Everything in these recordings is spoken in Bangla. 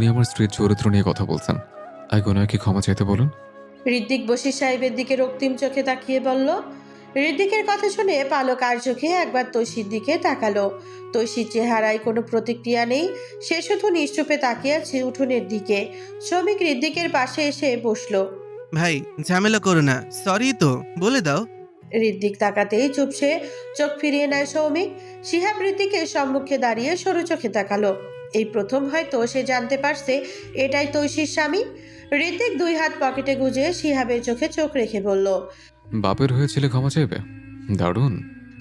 উনি আমার স্ত্রীর চরিত্র নিয়ে কথা বলছেন। আগে ওনাকে ক্ষমা চাইতে বলুন। ঋত্বিক বশির সাহেবের দিকে রক্তিম চোখে তাকিয়ে বলল। ঋত্বিকের কথা শুনে পালক আর চোখে একবার তৈশির দিকে তাকালো। তৈশির চেহারায় কোনো প্রতিক্রিয়া নেই, সে শুধু নিশ্চুপে তাকিয়ে আছে উঠোনের দিকে। শ্রমিক ঋত্বিকের পাশে এসে বসলো। ভাই ঝামেলা করো না, সরি তো বলে দাও। ঋত্বিক তাকাতেই চুপসে চোখ ফিরিয়ে নেয় সৌমিক। শিহাব ঋত্বিকের সম্মুখে দাঁড়িয়ে সরু চোখে তাকালো। এই প্রথম হয়তো সে জানতে পারছে এটাই তৈশির স্বামী। ঋত্বিক দুই হাত পকেটে গুজে শিহাবের চোখে চোখ রেখে বলল। বাপের হয়েছিলে ক্ষমা চাইবে? দারুণ।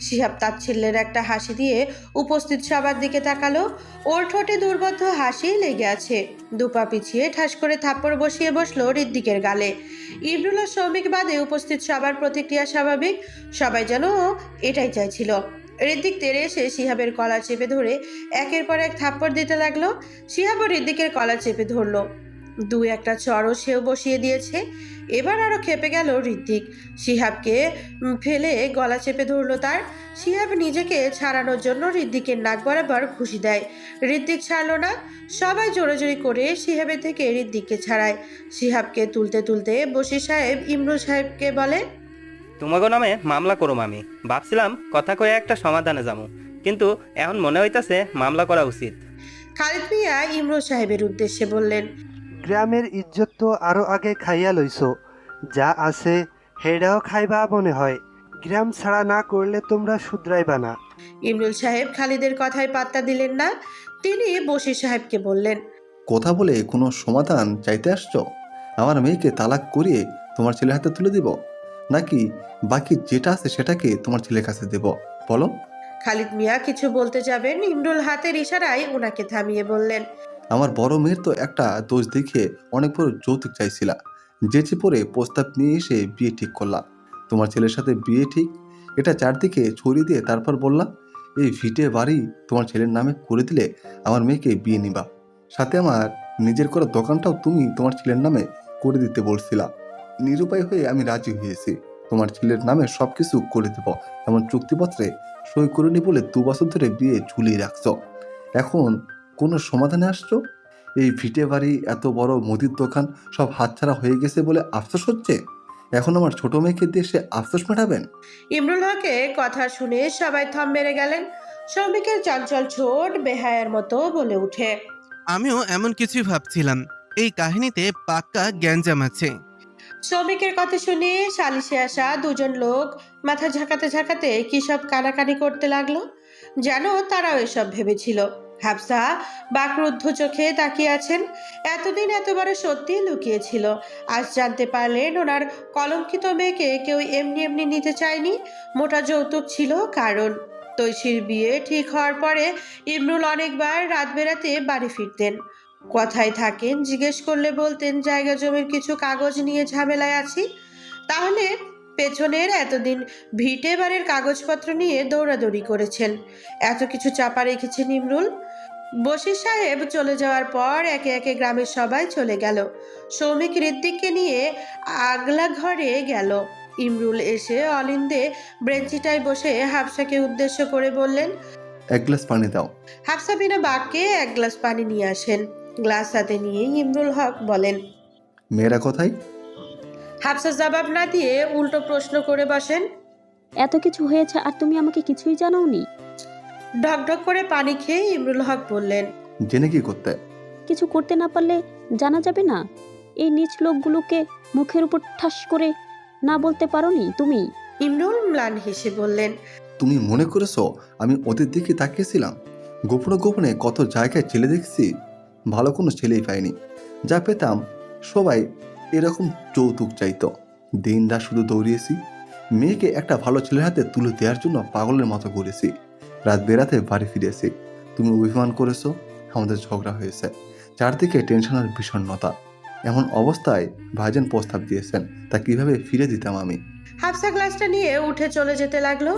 শিহাব তাচ্ছিল্যের একটা হাসি দিয়ে উপস্থিত সবার দিকে তাকালো। ওর ঠোঁটে দুর্বোধ্য হাসি লেগে আছে। দুপা পিছিয়ে ঠাস করে থাপ্পড় বসিয়ে বসলো ঋত্বিকের গালে। ইমরুল আর সৌমিক বাদে উপস্থিত সবার প্রতিক্রিয়া স্বাভাবিক। সবাই যেন এটাই চাইছিল। ঋত্বিক তেড়ে এসে শিহাবের কলার চেপে ধরে একের পর এক থাপ্পড় দিতে লাগলো। শিহাবও ঋত্বিকের কলার চেপে ধরলো। দুই একটা চড়ও সেও বসিয়ে দিয়েছে। এবার আরো খেপে গেল ঋত্বিক। শিহাবকে ফেলে গলা চেপে ধরলো তার। শিহাব নিজেকে ছাড়ানোর জন্য ঋত্বিকের নাক বরাবর ঘুষি দেয়। ঋত্বিক ছাড়লো না। সবাই জোরাজোরি করে শিহাবের থেকে ঋত্বিককে ছাড়ায়। শিহাবকে তুলতে তুলতে বশির সাহেব ইমরুল সাহেবকে বলে। তোমাগো নামে মামলা করুম আমি। ভাবছিলাম কথা কয়ে একটা সমাধানে যাবো, কিন্তু এখন মনে হইতাছে মামলা করা উচিত। খালিদ মিয়া ইমরুল সাহেবের উদ্দেশ্যে বললেন। গ্রামের ইজ্জত তো আরো আগে খাইয়া লইছো, যা আছে হেডাও খাইবা মনে হয়। গ্রাম ছাড়া না করলে তোমরা শুধরাইবা না। ইমরুল সাহেব খালিদের কথায় পাত্তা দিলেন না। তিনি বশির সাহেবকে বললেন। কথা বলে কোনো সমাধান চাইতে আসছো? আমার মেয়েকে তালাক করিয়ে তোমার ছেলের হাতে তুলে দিব, নাকি বাকি যেটা আছে সেটাকে তোমার ছেলের কাছে দেব? বলো। খালিদ মিয়া কিছু বলতে যাবেন, ইমরুল হাতের ইশারায় ওনাকে থামিয়ে বললেন। আমার বড় মেয়ের তো একটা দোষ দেখে অনেক বড় যৌতুক চাইছিলা, যেচে পরে প্রস্তাব নিয়ে এসে বিয়ে ঠিক করলাম। তোমার ছেলের সাথে বিয়ে ঠিক, এটা চারদিকে ছড়িয়ে দিয়ে তারপর বললাম এই ভিটে বাড়ি তোমার ছেলের নামে করে দিলে আমার মেয়েকে বিয়ে নিবা। সাথে আমার নিজের করা দোকানটাও তুমি তোমার ছেলের নামে করে দিতে বলছিলা। নিরুপায় হয়ে আমি রাজি হয়েছি, তোমার ছেলের নামে সব কিছু করে দেব, এমন চুক্তিপত্রে সই করিনি বলে 2 বছর ধরে বিয়ে ঝুলিয়ে রাখছ। এখন কোনো সমাধানে আসছো? এই ভিটে বাড়ি, এত বড় মুদির দোকান সব হাতছাড়া হয়ে গেছে বলে আফসোস হচ্ছে? এখন আমার ছোট মেয়েকে দিয়ে সে আফসোস মেটাবেন? ইমরুল হকের কথা শুনে সবাই থম মেরে গেলেন। শ্রমিকের চঞ্চল ছোট বেহায়ার মতো বলে উঠে। আমিও এমন কিছুই ভাবছিলাম, এই কাহিনীতে পাক্কা গ্যাঞ্জাম আছে। শ্রমিকের কথা শুনে সালিশে আসা দুজন লোক মাথা ঝাঁকাতে ঝাঁকাতে কি সব কানাকানি করতে লাগলো, যেন তারাও এসব ভেবেছিল। হাফসা বাকরুদ্ধ চোখে তাকিয়ে আছেন। এতদিন এতবারে সত্যি লুকিয়েছিল। আজ জানতে পারলেন ওনার কলঙ্কিত মেয়েকে কেউ এমনি এমনি নিতে চায়নি। মোটা যৌতুক ছিল কারণ। তৈশির বিয়ে ঠিক হওয়ার পরে ইমরুল অনেকবার রাত বেরাতে বাড়ি ফিরতেন। কথায় থাকেন, জিজ্ঞেস করলে বলতেন জায়গা জমির কিছু কাগজ নিয়ে ঝামেলায় আছি। তাহলে পেছনের এতদিন ভিটে বাড়ির কাগজপত্র নিয়ে দৌড়াদৌড়ি করেছেন। এত কিছু চাপা রেখেছেন ইমরুল। বশির সাহেব চলে যাওয়ার পর একে একে গ্রামের সবাই চলে গেল। সৌমিক ঋত্বিককে নিয়ে আগলা ঘরে গেল। ইমরুল এসে অলিন্দে ব্রেঞ্চিটায় বসে হাফসাকে উদ্দেশ্য করে বললেন। 1 গ্লাস পানি দাও। হাফসা বিনা বাক্যে 1 গ্লাস পানি নিয়ে আসেন। গ্লাস হাতে নিয়ে ইমরুল হক বলেন। মেয়েরা কোথায়? হাফসা জবাব না দিয়ে উল্টো প্রশ্ন করে বসেন। এত কিছু হয়েছে আর তুমি আমাকে কিছুই জানাওনি? ঢকঢক করে পানি খেয়ে ইমরুল হক বললেন। জেনে কি করতে? কিছু করতে না পারলে জানা যাবে না? এই নিচ লোকগুলোকে মুখের উপর ঠাস করে না বলতে পারোনি তুমি? ইমরুল ম্লান হেসে বললেন। তুমি মনে করেছো আমি ওদের দিকে তাকিয়েছিলাম? গোপনে গোপনে কত জায়গায় ছেলে দেখছি, ভালো কোনো ছেলেই পাইনি। যা পেতাম সবাই এরকম যৌতুক চাইতো। দিনটা শুধু দৌড়িয়েছি, মেয়েকে একটা ভালো ছেলের হাতে তুলে দেওয়ার জন্য পাগলের মতো ঘুরেছি। রাত বেরাতে বাড়ি ফিরেছি, তুমি অভিমান করেছো, আমাদের ঝগড়া হয়েছে, চারদিকে টেনশন আর বিষণ্ণতা। এমন অবস্থায় ভাইজান প্রস্তাব দিয়েছেন, তা কিভাবে ফিরে দিতাম আমি? হাফসা গ্লাসটা নিয়ে উঠে চলে যেতে লাগলো।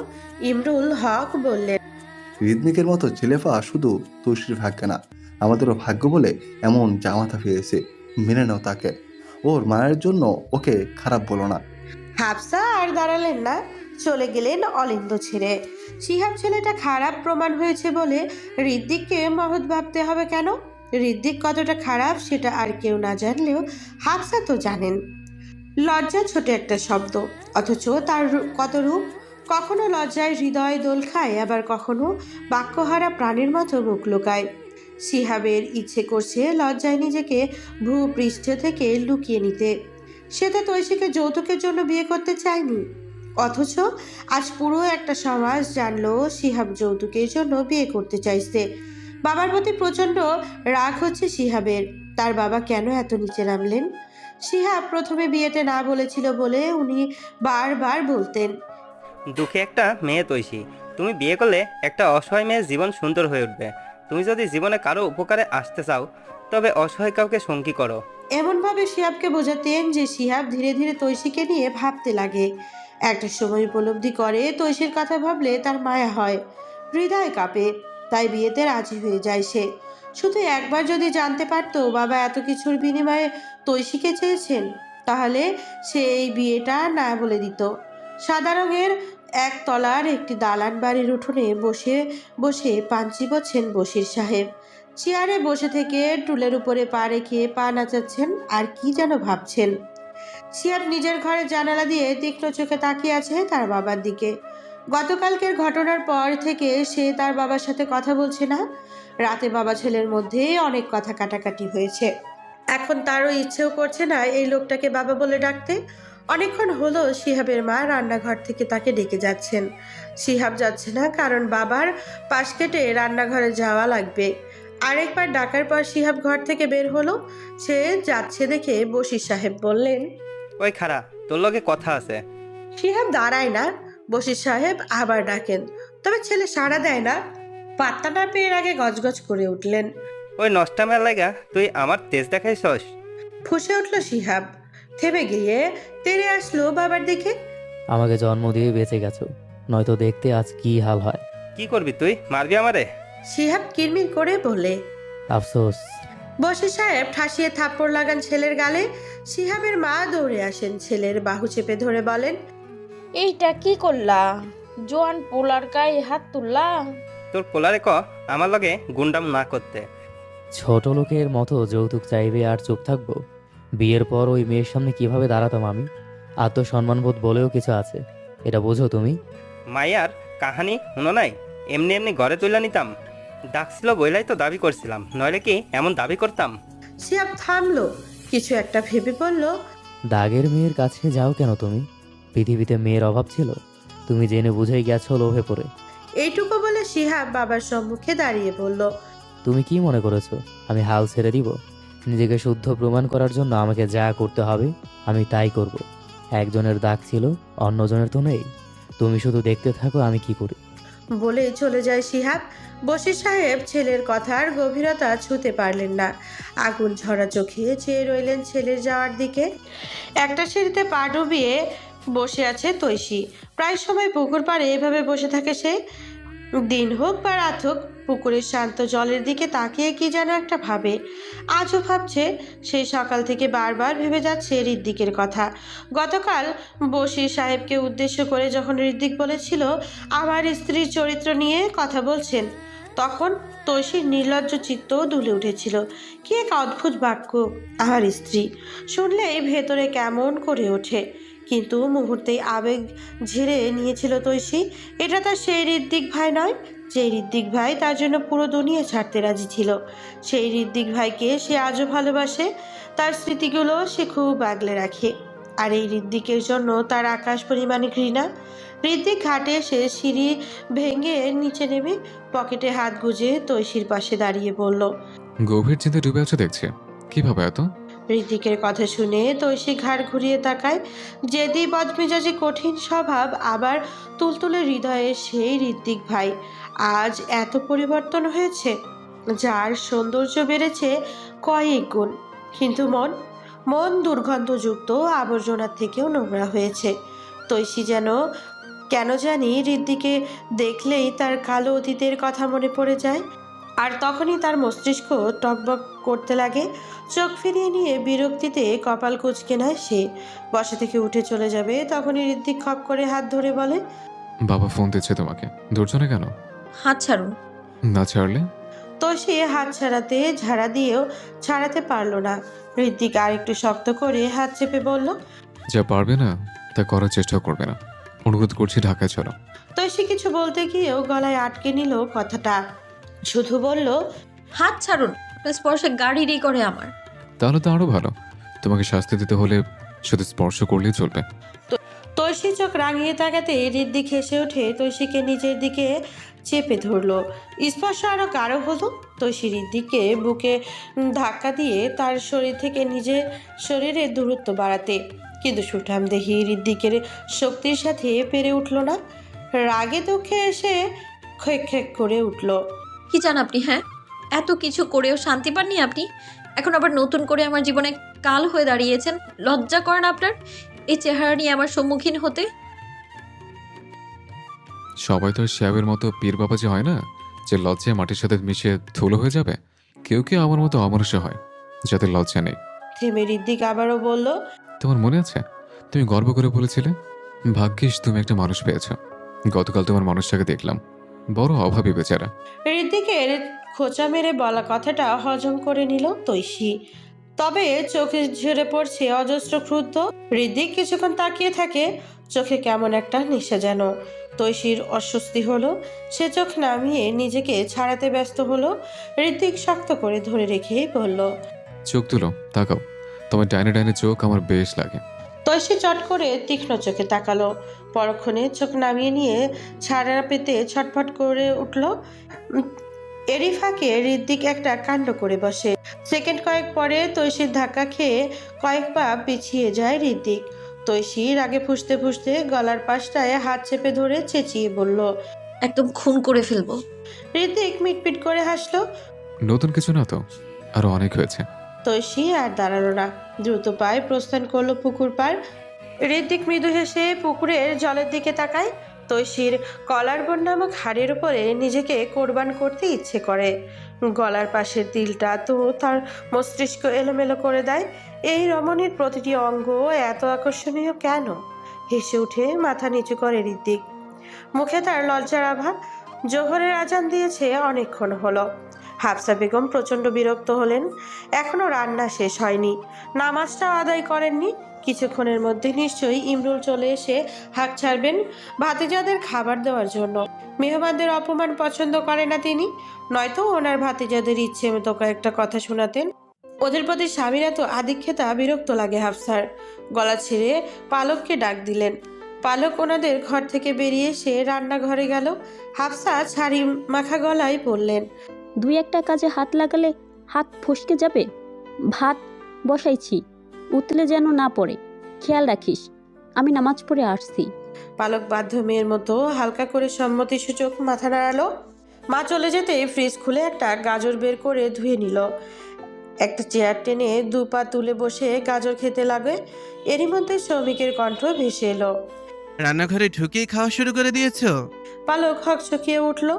ইমরুল হক বললেন। রিদমিকের মতো ছেলে পাওয়া শুধু তুলসীর ভাগ্য না, আমাদেরও ভাগ্য বলে এমন জামাতা পেয়েছে, মেনে নাও তাকে। ওর মায়ের জন্য ওকে খারাপ বলো না। হাফসা আর দাঁড়ালেন না, চলে গেলেন অলিন্দ ছেড়ে। শিহাব ছেলেটা খারাপ প্রমাণ হয়েছে বলে ঋত্বিককে মহৎ ভাবতে হবে কেন? ঋদ্ধিক কতটা খারাপ সেটা আর কেউ না জানলেও হাফসা তো জানেন। লজ্জা ছোট একটা শব্দ, অথচ তার কত রূপ। কখনো লজ্জায় হৃদয় দোল খায়, আবার কখনো বাক্যহারা প্রাণীর মতো মুখ লুকায়। শিহাবের ইচ্ছে করছে লজ্জায় নিজেকে ভূপৃষ্ঠ থেকে লুকিয়ে নিতে। সে তো তৈশীকে যৌতুকের জন্য বিয়ে করতে চায়নি, অথচ আজ পুরো একটা সমাজ জানলো শিহাব যৌতুকের জন্য বিয়ে করতে চাইছে। বাবার প্রতি প্রচণ্ড রাগ হচ্ছে শিহাবের। তার বাবা কেন এত নিচে নামলেন? শিহাব প্রথমে বিয়েতে না বলেছিল বলে উনি বারবার বলতেন। দুঃখে একটা মেয়ে তৈশী, তুমি বিয়ে করলে একটা অসহায় মেয়ের জীবন সুন্দর হয়ে উঠবে। তুমি যদি জীবনে কারো উপকারে আসতে চাও তবে অসহায় কাউকে সঙ্গী করো। এমনভাবে শিহাবকে বোঝাতেন যে শিহাব ধীরে ধীরে তৈশীকে নিয়ে ভাবতে লাগে। একটা সময় উপলব্ধি করে তৈশীর কথা ভাবলে তার মায়া হয়, হৃদয় কাঁপে। তাই বিয়েতে রাজি হয়ে যায় সে। শুধু একবার যদি জানতে পারতো বাবা এত কিছুর বিনিময়ে তৈশীকে চেয়েছেন, তাহলে সে এই বিয়েটা না বলে দিত। সাদা রঙের একতলার একটি দালান বাড়ির উঠোনে বসে বসে পান চিবোচ্ছেন বশির সাহেব। চেয়ারে বসে থেকে টুলের উপরে পা রেখে পা নাচাচ্ছেন আর কি যেন ভাবছেন। শিহাব নিজের ঘরের জানালা দিয়ে তীক্ষ্ণ চোখে তাকিয়ে আছে তার বাবার দিকে। গতকালকের ঘটনার পর থেকে সে তার বাবার সাথে কথা বলছে না। রাতে বাবা ছেলের মধ্যে অনেক কথা কাটাকাটি হয়েছে। এখন তারও ইচ্ছেও করছে না এই লোকটাকে বাবা বলে ডাকতে। অনেকক্ষণ হলো শিহাবের মা রান্নাঘর থেকে তাকে ডেকে যাচ্ছেন। শিহাব যাচ্ছে না, কারণ বাবার পাশ কেটে রান্নাঘরে যাওয়া লাগবে। আরেকবার ডাকার পর শিহাব ঘর থেকে বের হলো। সে যাচ্ছে দেখে বশির সাহেব বললেন, ওই খারা, তোর লগে কথা আছে। শিহাব দাঁড়ায় না। বশির সাহেব আবার ডাকেন, তবে ছেলে সাড়া দেয় না। পাত্তা না পেয়ে আগে গজগজ করে উঠলেন। ওই নষ্টামের লাগা তুই আমার তেজ দেখাইছস? ফুঁসে উঠল শিহাব। থেমে গিয়ে তেড়ে আসলো বাবার দিকে। আমাকে জন্ম দিয়ে বেঁচে গেছো, নয়তো দেখতে আজ কি হাল হয়। কি করবি তুই? মারবি আমারে? শিহাব কিরমির করে বলে। আফসোস। বশির সাহেব ঠাসিয়ে থাপ্পড় লাগান ছেলের গালে। শিহাবের মা দৌড়ে আসেন, ছেলের বাহু চেপে ধরে বলেন, এইটা কি করলা? জোয়ান পোলার গায়ে হাত তুললা? তোর পোলারে ক আমার লগে গুন্ডাম না করতে। ছোট লোকের মতো যৌতুক চাইবে আর চুপ থাকবো? বিয়ের পর ওই মেয়ের সামনে কিভাবে দাঁড়াতাম আমি? আত্মসম্মানবোধ বলেও কিছু আছে, এটা বোঝো তুমি? মাইয়ার কাহানি শুনো নাই? এমনি এমনি ঘরে তুলে নিতাম। ডাকছিল বইলাই তো দাবি করছিলাম, নইলে কি এমন দাবি করতাম? শিহাব থামলো, কিছু একটা ভেবে বলল, দাগের মেয়ের কাছে যাও কেন তুমি? পৃথিবীতে মেয়ের অভাব ছিল? তুমি জেনে বুঝেই গেছো লোভে পড়ে। এইটুকু বলে শিহাব বাবার সম্মুখে দাঁড়িয়ে বলল, তুমি কি মনে করেছো আমি হাল ছেড়ে দিব? নিজেকে শুদ্ধ প্রমাণ করার জন্য আমাকে যা করতে হবে আমি তাই করব। একজনের দাগ ছিল, অন্যজনের তো নেই। তুমি শুধু দেখতে থাকো আমি কি করি। বলে চলে যায় শিহাব। বশির সাহেব ছেলের কথার গভীরতা ছুঁতে পারলেন না। আগুন ঝরা চোখে চেয়ে রইলেন ছেলের যাওয়ার দিকে। একটা সিঁড়িতে পা ডুবিয়ে বসে আছে তৈশী। প্রায় সময় পুকুর পাড়ে এভাবে বসে থাকে সে। দিন হোক বা রাত হোক, পুকুরের শান্ত জলের দিকে তাকিয়ে কি যেন একটা ভাবে। আজও ভাবছে। সেই সকাল থেকে বারবার ভেবে যাচ্ছে ঋদ্দিকের কথা। গতকাল বশির সাহেবকে উদ্দেশ্য করে যখন ঋদ্দিক বলেছিল আমার স্ত্রীর চরিত্র নিয়ে কথা বলছেন, তখন তৈশীর নির্লজ্জ চিত্ত দুলে উঠেছিল। কি এক অদ্ভুত বাক্য, আমার স্ত্রী। শুনলেই ভেতরে কেমন করে ওঠে। কিন্তু মুহূর্তেই আবেগ ঝেড়ে নিয়েছিল তৈশী। এটা তার সেই ঋদ্দিক ভাই নয়, যে ঋদ্দিক ভাই তার জন্য পুরো দুনিয়া ছাড়তে রাজি ছিল। সেই ঋদ্দিক ভাইকে সে আজও ভালোবাসে। তার স্মৃতিগুলো সে খুব আগলে রাখে। আর এই ঋদ্দিকের জন্য তার আকাশ পরিমাণে ঘৃণা। ঋদ্দিক ঘাটে এসে সিঁড়ি ভেঙে নিচে নেমে পকেটে হাত গুজে তৈশীর পাশে দাঁড়িয়ে বলল, গভীর চিন্তায় ডুবে আছে দেখছি। কিভাবে এত? ঋদ্দিকের কথা শুনে তৈশী ঘাড় ঘুরিয়ে তাকায়। জেদি বদমেজাজি কঠিন স্বভাব, আবার তুলতুলে হৃদয়ে সেই ঋদ্দিক ভাই আজ এত পরিবর্তন হয়েছে, যার সৌন্দর্য বেড়েছে কয়েক গুণ। কিন্তু মন মন দুর্গন্ধযুক্ত আবর্জনার থেকেও নোংরা হয়েছে। তৈশী যেন কেন জানি ঋদ্দিকে দেখলেই তার কালো অতীতের কথা মনে পড়ে যায়। আর তখনই তার মস্তিষ্ক টকবক করতে লাগে। চোখ ফিরিয়ে নিয়ে বিরক্তিতে কপাল কুঁচকে নেয় সে। বসা থেকে উঠে চলে যাবে, তখনই ঋদ্দিক খপ করে হাত ধরে বলে, বাবা ফোন দিচ্ছে তোমাকে। দূরজনে কেন? হাত ছাড়ুন। না ছাড়লে? তোষি হাত ছাড়াতে ঝাড়া দিয়েও ছাড়াতে পারল না। ঋত্বিক আর একটু শক্ত করে হাত চেপে বলল, যা পারবে না তা করার চেষ্টা করবে না। অনুরোধ করছি ঢাকায় চলো। তোষি কিছু বলতে গিয়েও গলায় আটকে নিল কথাটা। শুধু বলল, হাত ছাড়ুন, আপনার স্পর্শে গাড়িরই করে আমার। তাহলে তো আরো ভালো। তোমাকে শাস্তি দিতে হলে শুধু স্পর্শ করলেই চলবে। তৈশি চোখ রাঙিয়ে তাকাতে ঋদ্ধিক হেসে উঠে তৈশিকে নিজের দিকে চেপে ধরলো। স্পর্শ আরো গাঢ় হলো। তৈশি ঋদ্ধিককে বুকে ধাক্কা দিয়ে তার শরীর থেকে নিজের শরীরের দূরত্ব বাড়াতে, কিন্তু সুঠাম দেহি ঋদ্ধিকের শক্তির সাথে পেরে উঠল না। রাগে দুঃখে এসে খেক খেক করে উঠল। কি চান আপনি? হ্যাঁ, এত কিছু করেও শান্তি পাননি আপনি? এখন আবার নতুন করে আমার জীবনে কাল হয়ে দাঁড়িয়েছেন। লজ্জা করেন আপনার এই চেহারা নিয়ে আমার সম্মুখীন হতে? সবাই তো আর শ্যাবের মতো পীর বাবাজি হয় না যে লজ্জায় মাটির সাথে মিশে ধুলো হয়ে যাবে। কেউ কেউ আমার মতো অমানুষ হয়, যাদের লজ্জা নেই। থেমে ঋদ্ধিক আবারও বলল, তোমার মনে আছে তুমি গর্ব করে বলেছিলে ভাগ্যিস তুমি একটা মানুষ পেয়েছো। গতকাল তোমার মানুষটাকে দেখলাম, বড় অভাবী বেচারা। ঋদ্ধিকের খোঁচা মেরে বলা কথাটা হজম করে নিল তৈশি। তবে চোখে ঝরে পড়ছে অজস্র ক্রুদ্ধ। ঋদ্ধিক কিছুক্ষণ তাকিয়ে থাকে, চোখে কেমন একটা নেশা যেন। তৈশির অস্বস্তি হলো, সে চোখ নামিয়ে নিজেকে ছাড়াতে ব্যস্ত হলো। ঋদ্ধিক শক্ত করে ধরে রেখেই বলল, চোখ তুলো, তাকাও। তোমার ডাইনে ডাইনে চোখ আমার বেশ লাগে। তৈশি চট করে তীক্ষ্ণ চোখে তাকালো। পরক্ষণে চোখ নামিয়ে নিয়ে ছাড়া পেতে ছটফট করে উঠল। এরই ফাঁকে ঋদ্ধিক একটা কাণ্ড করে বসে। সেকেন্ড কয়েক পরে তৈশির ধাক্কা খেয়ে কয়েক পা পিছিয়ে যায় ঋদ্ধিক। তৈশি রাগে ফুঁসতে ফুঁসতে গলার পাশটায় হাত চেপে ধরে চেঁচিয়ে বলল, একদম খুন করে ফেলবো। ঋদ্ধিক মিটমিট করে হাসলো। নতুন কিছু না তো, আরো অনেক হয়েছে। তৈশি আর দাঁড়ালো না, দ্রুত পায়ে প্রস্থান করলো পুকুর পাড়। ঋদ্ধিক মৃদু হেসে পুকুরের জলের দিকে তাকায়। তৈশির কলার বোন নামক হাড়ের উপরে নিজেকে কোরবান করতে ইচ্ছে করে। গলার পাশের তিলটা তো তার মস্তিষ্ক এলোমেলো করে দেয়। এই রমণীর প্রতিটি অঙ্গ এত আকর্ষণীয় কেন? হেসে উঠে মাথা নিচু করে ঋদ্ধিক। মুখে তার লজ্জার আভা। জোহরের আজান দিয়েছে অনেকক্ষণ হলো। হাফসা বেগম প্রচণ্ড বিরক্ত হলেন। এখনও রান্না শেষ হয়নি, নামাজটাও আদায় করেননি। কিছুক্ষণের মধ্যে নিশ্চয়ই ইমরুল চলে এসে হাঁক ছাড়বেন ভাতিজাদের খাবার দেওয়ার জন্য। মেহমানদের অপমান পছন্দ করে না তিনি, নয়তো ওনার ভাতিজাদের ইচ্ছে মতো কয়েকটা কথা শোনাতেন। ওদের প্রতি স্বামীর এত আধিক্যতা বিরক্ত লাগে হাফসার। গলা ছেড়ে পালককে ডাক দিলেন। পালক ওনাদের ঘর থেকে বেরিয়ে এসে রান্নাঘরে গেল। হাফসা ছাড়ি মাখা গলায় বললেন, দুই একটা কাজে হাত লাগালে হাত ফসকে যাবে। ভাত বসাইছি, উতলে যেন না পড়ে, খেয়াল রাখিস। আমি নামাজ পড়ে আসছি। পালক বাধ্য মেয়ের মতো হালকা করে সম্মতিসূচক মাথা নাড়ালো। মা চলে যেতে ফ্রিজ খুলে একটা গাজর বের করে ধুয়ে নিল। একটা চেয়ার টেনে দু পা তুলে বসে গাজর খেতে লাগে। এরই মধ্যে শ্রমিকের কণ্ঠ ভেসে এলো, রান্নাঘরে ঢুকেই খাওয়া শুরু করে দিয়েছো? পালক হকচকিয়ে উঠল,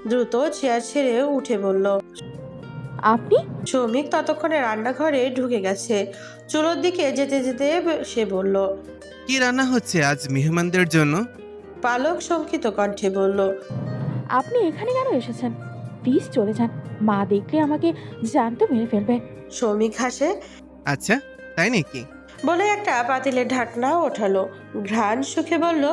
দ্রুত চেয়ার ছেড়ে উঠে বলল। আপনি? শ্রমিক ততক্ষণে রান্নাঘরে ঢুকে গেছে। চুলোর দিকে যেতে যেতে সে বলল, কি রান্না হচ্ছে আজ মেহমানদের জন্য? পালক শঙ্কিত কণ্ঠে বলল, আপনি এখানে কেন এসেছেন? প্লিজ চলে যান, মা দেখলে আমাকে জ্যান্ত মেরে ফেলবে। শ্রমিক হাসে। আচ্ছা, তাই নাকি? বলে একটা পাতিলের ঢাকনা ওঠালো। ঘ্রাণ সুখে বলল,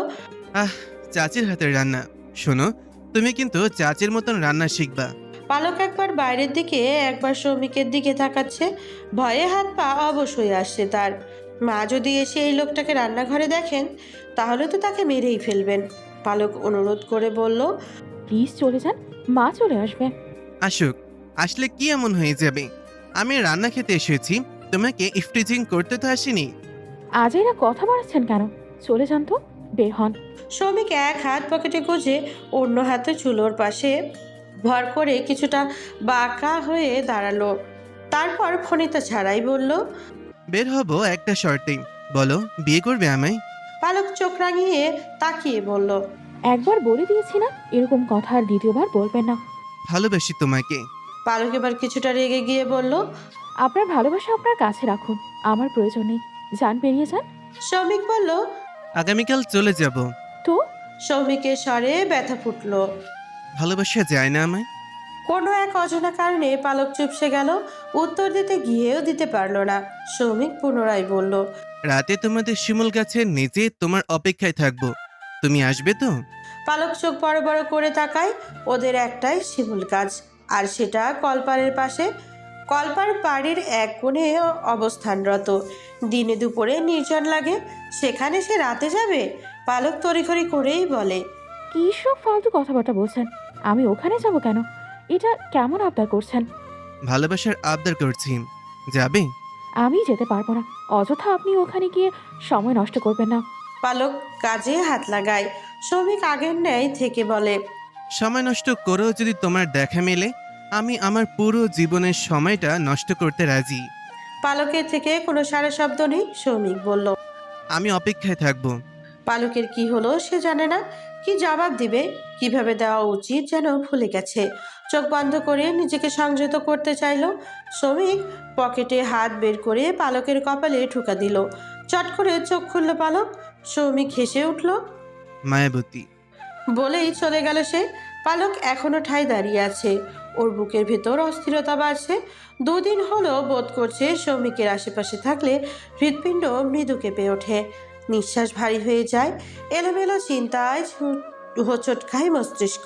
আহ, চাচির হাতের রান্না। শোনো, তুমি কিন্তু চাচির মতন রান্না শিখবা। পালক একবার বাইরের দিকে একবার শ্রমিকের দিকে তাকাচ্ছে। ভয়ে হাত পা অবশ হয়ে আসছে তার। মা যদি এসে এই লোকটাকে রান্নাঘরে দেখেন তাহলে তো তাকে মেরেই ফেলবেন। পালক অনুরোধ করে বলল, প্লিজ চলে যান, মা চলে আসবে। আসুক, আসলে কি এমন হয়ে যাবে? আমি রান্না খেতে এসেছি, তোমাকে ইফটিজিং করতে তো আসিনি। আজ এরা কথা বাড়াচ্ছেন কেন? চলে যান তো, বের হন। শ্রমিক এক হাত পকেটে গুজে অন্য হাতে চুলোর পাশে ভর করে কিছুটা বাঁকা হয়ে দাঁড়ালো। তারপর ফণিতা ছাড়াই বলল, বের হব একটা শর্তেই। বলো, বিয়ে করবে আমায়? পালক চোখ রাঙিয়ে তাকিয়ে বলল, একবার বলে দিয়েছি না, এরকম কথা আর দ্বিতীয়বার বলবেন না। ভালোবাসি তোমাকে। পালক এবার কিছুটা রেগে গিয়ে বলল, আপনার ভালোবাসা আপনার কাছে রাখুন, আমার প্রয়োজন নেই। যান, বেরিয়ে যান। শ্রমিক বলল, আগামীকাল চলে যাব। তো শ্রমিকের স্বরে ব্যথা ফুটল। ভালোবাসা যায় না আমায়? কোনো এক অজানা কারণে পালক চুপসে গেল, উত্তর দিতে গিয়েও দিতে পারলো না। সৌমিক পুনরায় বলল, রাতে তোমাদের শিমুল গাছের নিচে তোমার অপেক্ষায় থাকবো, তুমি আসবে তো? পালক চোখ বড় বড় করে তাকায়। ওদের একটাই শিমুল গাছ, আর সেটা কলপাড়ের পাশে। কলপার বাড়ির এক কোণে অবস্থানরত। দিনে দুপুরে নির্জন লাগে, সেখানে সে রাতে যাবে? পালক তড়িঘড়ি করেই বলে, কী সব ফালতু কথাবার্তা বলছেন? আমি ওখানে যাব কেন? এটা কেমন আবদার করছেন? ভালোবাসার আবদার করছি, যাবে? আমি যেতে পারবো না। অযথা আপনি ওখানে গিয়ে সময় নষ্ট করবেন না। পালক কাজে হাত লাগায়। শ্রমিক আগের ন্যায় থেকে বলে, সময় নষ্ট করেও যদি তোমার দেখা মেলে, আমি আমার পুরো জীবনের সময়টা নষ্ট করতে রাজি। পালকের থেকে কোনো সারা শব্দ নেই। শ্রমিক বলল, আমি অপেক্ষায় থাকবো। পালকের কি হলো সে জানে না, কি জবাব দিবে, কিভাবে দেওয়া উচিত যেন ভুলে গেছে। চোখ বন্ধ করে নিজেকে সংযত করতে চাইলো। শ্রমিক পকেটে হাত বের করে পালকের কপালে ঠুকা দিল। চট করে চোখ খুলল পালক। শ্রমিক হেসে উঠল, মায়াবতী। বলেই চলে গেল সে। পালক এখনো ঠায় দাঁড়িয়ে আছে। ওর বুকের ভেতর অস্থিরতা বাড়ছে। দুদিন হলো বোধ করছে শ্রমিকের আশেপাশে থাকলে হৃৎপিণ্ড মৃদু কেঁপে ওঠে, নিঃশ্বাস ভারী হয়ে যায়, এলোমেলো চিন্তায় হোঁচট খায় মস্তিষ্ক।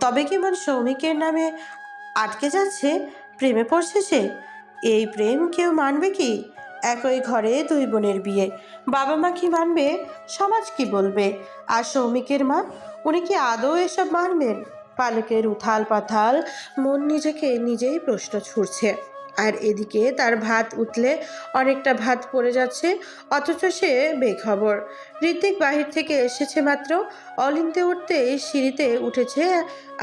তবে কি মন শ্রমিকের নামে আটকে যাচ্ছে? প্রেমে পড়ছে সে? এই প্রেম কেউ মানবে কি? একই ঘরে দুই বোনের বিয়ে, বাবা মা কি মানবে? সমাজ কি বলবে? আর শ্রমিকের মা, উনি কি আদৌ এসব মানবেন? পালকের উথাল পাথাল মন নিজেকে নিজেই প্রশ্ন ছুড়ছে। আর এদিকে তার ভাত উঠলে অনেকটা ভাত পড়ে যাচ্ছে, অথচ সে বেখবর। ঋত্বিক বাহির থেকে এসেছে মাত্র, অলিন্তে উঠতে সিঁড়িতে উঠেছে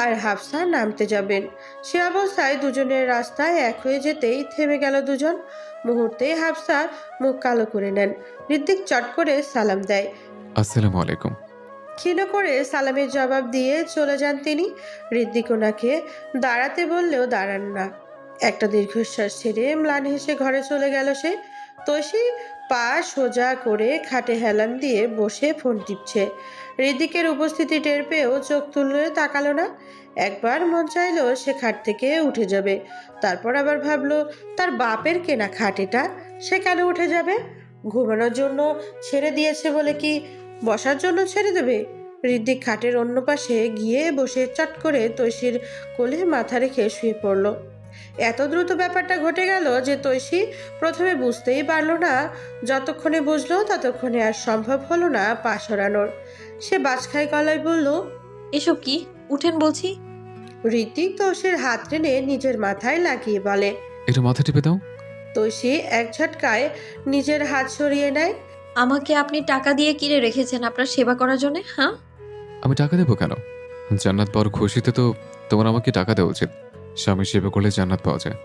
আর হাফসা নামতে যাবেন। সে অবস্থায় দুজনের রাস্তায় এক হয়ে যেতেই থেমে গেল দুজন। মুহূর্তে হাফসা মুখ কালো করে নেন। ঋত্বিক চট করে সালাম দেয়। আসসালামু আলাইকুম। ক্ষীণ করে সালামের জবাব দিয়ে চলে যান তিনি। ঋত্বিক ওনাকে দাঁড়াতে বললেও দাঁড়ান না। একটা দীর্ঘশ্বাস ছেড়ে ম্লান হেসে ঘরে চলে গেল সে। তৈশী পা সোজা করে খাটে হেলান দিয়ে বসে ফোন টিপছে। ঋত্বিকের উপস্থিতি টের পেয়েও চোখ তুলে তাকালো না। একবার মন চাইলো সে খাট থেকে উঠে যাবে, তারপর আবার ভাবলো তার বাপের কেনা খাট এটা, সে কেন উঠে যাবে? ঘুমানোর জন্য ছেড়ে দিয়েছে বলে কি বসার জন্য ছেড়ে দেবে? ঋত্বিক খাটের অন্য পাশে গিয়ে বসে চট করে তৈশীর কোলে মাথা রেখে শুয়ে পড়ল। এত দ্রুত ব্যাপারটা ঘটে গেল যে তৈশী প্রথমে বুঝতেই পারল না। যতক্ষণে বুঝলো ততক্ষণে আর সম্ভব হলো না পা সরানোর। সে বাজখাই গলায় বলল, এসব কি? উঠেন বলছি। ঋত্বিক তৈশীর হাত টেনে নিজের মাথায় লাগিয়ে বলে। একটু মাথা টিপে দাও। তৈশী এক ঝটকায় নিজের হাত সরিয়ে নেয়। আমাকে আপনি টাকা দিয়ে কিনে রেখেছেন আপনার সেবা করার জন্য, হ্যাঁ? আমি টাকা দেবো কেন? জান্নাত পাওয়ার খুশিতে তো তোমার আমাকে টাকা দেওয়া উচিত। স্বামী সেবা করলে জান্নাত পাওয়া যায়।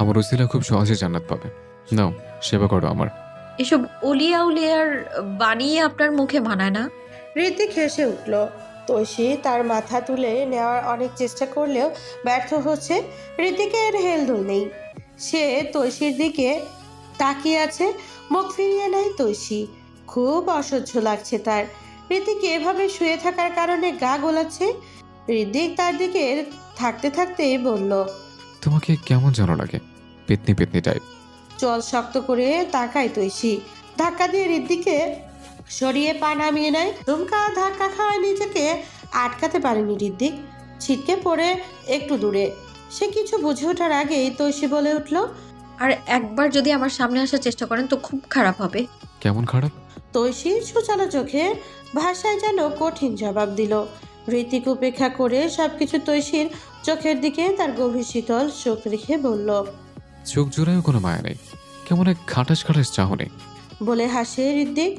আমার ওসিলা খুব সহজে জান্নাত পাবে। নাও, সেবা করো আমার। এসব অলিয়া উলিয়ার বানিয়ে আপনার মুখে মানায় না। ঋত্বিক হেসে উঠল। তৈশী তার মাথা তুলে নেওয়ার অনেক চেষ্টা করলেও ব্যর্থ হচ্ছে। ঋত্বিকের হেলদোল নেই। সে তৈশীর দিকে তাকিয়ে আছে, মুখ ফিরিয়ে নেয় তৈশী। খুব অসহ্য লাগছে তার। ঋত্বিক এভাবে শুয়ে থাকার কারণে গা গোলাচ্ছে। ঋত্বিক তার দিকে থাকতে থাকতেই বলল, তোমাকে কেমন যেন লাগে, পেতনি পেতনি টাইপ। চল শক্ত করে তাকায় তৈশী। ধাক্কা দিয়ে ঋদ্ধিকে সরিয়ে পা নামিয়ে নেয়। ধুমকা ধাক্কা খাওয়ায় নিজেকে আটকাতে পারেনি ঋদ্ধিক, ছিটকে পড়ে একটু দূরে। সে কিছু বুঝে ওঠার আগেই তৈশী বলে উঠল, আর একবার যদি আমার সামনে আসার চেষ্টা করেন তো খুব খারাপ হবে। কেমন খারাপ? তৈশী সুচালো চোখে ভাষায় যেন কঠিন জবাব দিল। ঋত্বিক উপেক্ষা করে সবকিছু তৈশীর চোখের দিকে তার গভীর শীতল চোখ রেখে বলল, চোখ জোড়ায়ও কোনো মায়া নেই, কেমন এক খাটাস খাটাস চাহনি। বলে হাসে ঋত্বিক।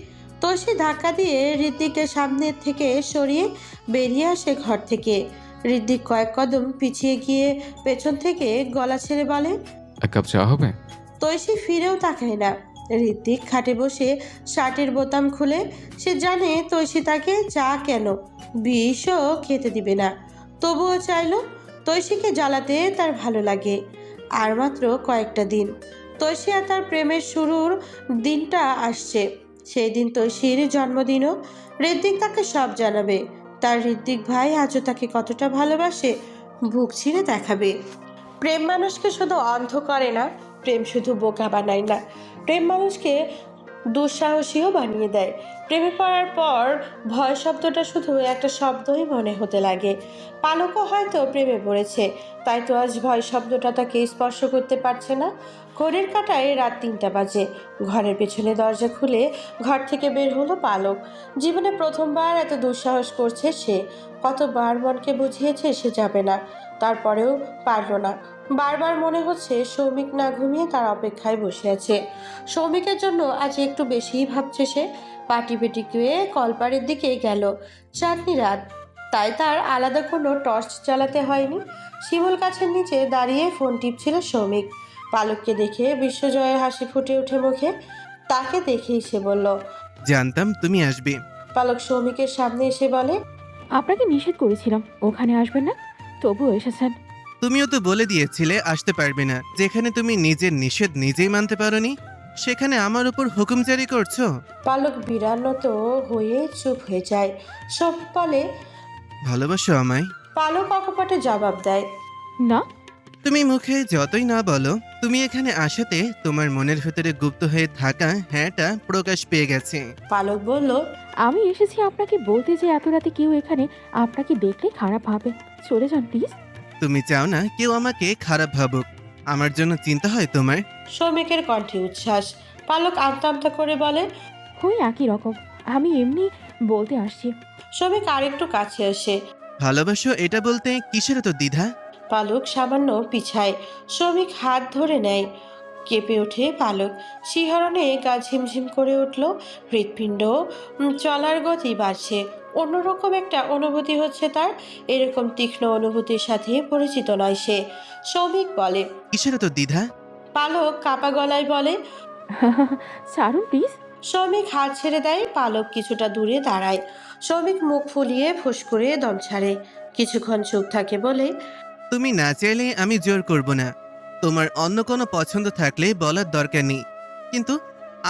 তৈশী ধাক্কা দিয়ে ঋত্বিকের সামনের থেকে সরিয়ে বেরিয়ে আসে ঘর থেকে। ঋত্বিক কয়েক কদম পিছিয়ে গিয়ে পেছন থেকে গলা ছেড়ে বলে, এক কাপ চা হবে? তৈশী ফিরেও তাকায় না। ঋত্বিক খাটে বসে শার্টের বোতাম খুলে। সে জানে তৈশী তাকে চা কেন, বিষও খেতে দিবে না, তবুও চাইল। তৈশীকে জ্বালাতে তার ভালো লাগে। আর মাত্র কয়েকটা দিন, তৈশী আর তার প্রেমের শুরুর দিনটা আসছে। সেই দিন তৈশীর জন্মদিনও। ঋত্বিক তাকে সব জানাবে। তার ঋত্বিক ভাই আজও তাকে কতটা ভালোবাসে বুক ছিঁড়ে দেখাবে। প্রেম মানুষকে শুধু অন্ধ করে না, প্রেম শুধু বোকা বানায় না, প্রেম মানুষকে দুঃসাহসীও বানিয়ে দেয়। প্রেমে পড়ার পর ভয় শব্দটা শুধু একটা শব্দই মনে হতে লাগে। পালকও হয়তো প্রেমে পড়েছে, তাই তো আজ ভয় শব্দটা তাকে স্পর্শ করতে পারছে না। ঘড়ির কাঁটায় রাত 3টা বাজে। ঘরের পেছনে দরজা খুলে ঘর থেকে বের হলো পালক। জীবনে প্রথমবার এত দুঃসাহস করছে সে। কতবার মনকে বুঝিয়েছে সে যাবে না, তারপরেও পারল না। বারবার মনে হচ্ছে সৌমিক না ঘুমিয়ে তার অপেক্ষায় বসে আছে। সৌমিকের জন্য আজ একটু বেশিই ভাবছে সে। পাটি পেটি কুয়ে কলপারের দিকে গেল। চাঁদনি রাত, তাই তার আলাদা কোনো টর্চ চালাতে হয়নি। শিমুল গাছের নিচে দাঁড়িয়ে ফোন টিপছিল সৌমিক। পালককে দেখে বিশ্বজয়ের হাসি ফুটে ওঠে মুখে। তাকে দেখেই সে বলল। জানতাম তুমি আসবে। পালক সৌমিকের সামনে এসে বলে, আপনাকে নিষেধ করেছিলাম ওখানে আসবেন না, তবুও এসেছেন। তুমিও তো বলে দিয়েছিলে আসতে পারবে না। যেখানে তুমি নিজের নিষেধ নিজেই মানতে পারোনি, সেখানে আমার উপর হুকুম জারি করছো। পালক বিরান্নত হয়ে চুপ হয়ে যায়। সৌমিক বলে, ভালোবাসো আমায়? পালক অকপটে জবাব দেয়, না। তুমি মুখে যতই না বলো, তুমি এখানে আসাতে তোমার মনের ভেতরে গুপ্ত হয়ে থাকা হ্যাঁটা প্রকাশ পেয়ে গেছে। পালক বলল, আমি এসেছি আপনাকে বলতে যে এত রাতে কেউ এখানে আপনাকে দেখলে খারাপ ভাবে। চলে যান প্লিজ। তুমি চাও না কেউ আমাকে খারাপ ভাবুক? আমার জন্য চিন্তা হয় তোমার? সৌমিকের কণ্ঠে উচ্ছ্বাস। পালক আমতা আমতা করে বলে, ওই একই রকম, আমি এমনি বলতে আসছি। সৌমিক আরেকটু কাছে আসে। ভালোবাসো এটা বলতে কিসের এত দ্বিধা? পালক সামান্য পিছায়। সৌমিক হাত ধরে নেয়। কেঁপে ওঠে পালক। শিহরণে গা ঝিমঝিম করে উঠল। হৃৎপিণ্ড চলার গতি বাড়ছে। অন্যরকম একটা অনুভূতি হচ্ছে তার। এরকম তীক্ষ্ণ অনুভূতির সাথে পরিচিত নয় সে। সৌমিক বলে, কিসের এত দ্বিধা? পালক কাপা গলায় বলে, ছাড়ুন প্লিজ। সৌমিক হাত ছেড়ে দেয়। পালক কিছুটা দূরে দাঁড়ায়। সৌমিক মুখ ফুলিয়ে ফুস করে দম ছাড়ে। কিছুক্ষণ চুপ থাকে বলে, তুমি না চাইলে আমি জোর করব না। তোমার অন্য কোনো পছন্দ থাকলে বলার দরকার নেই, কিন্তু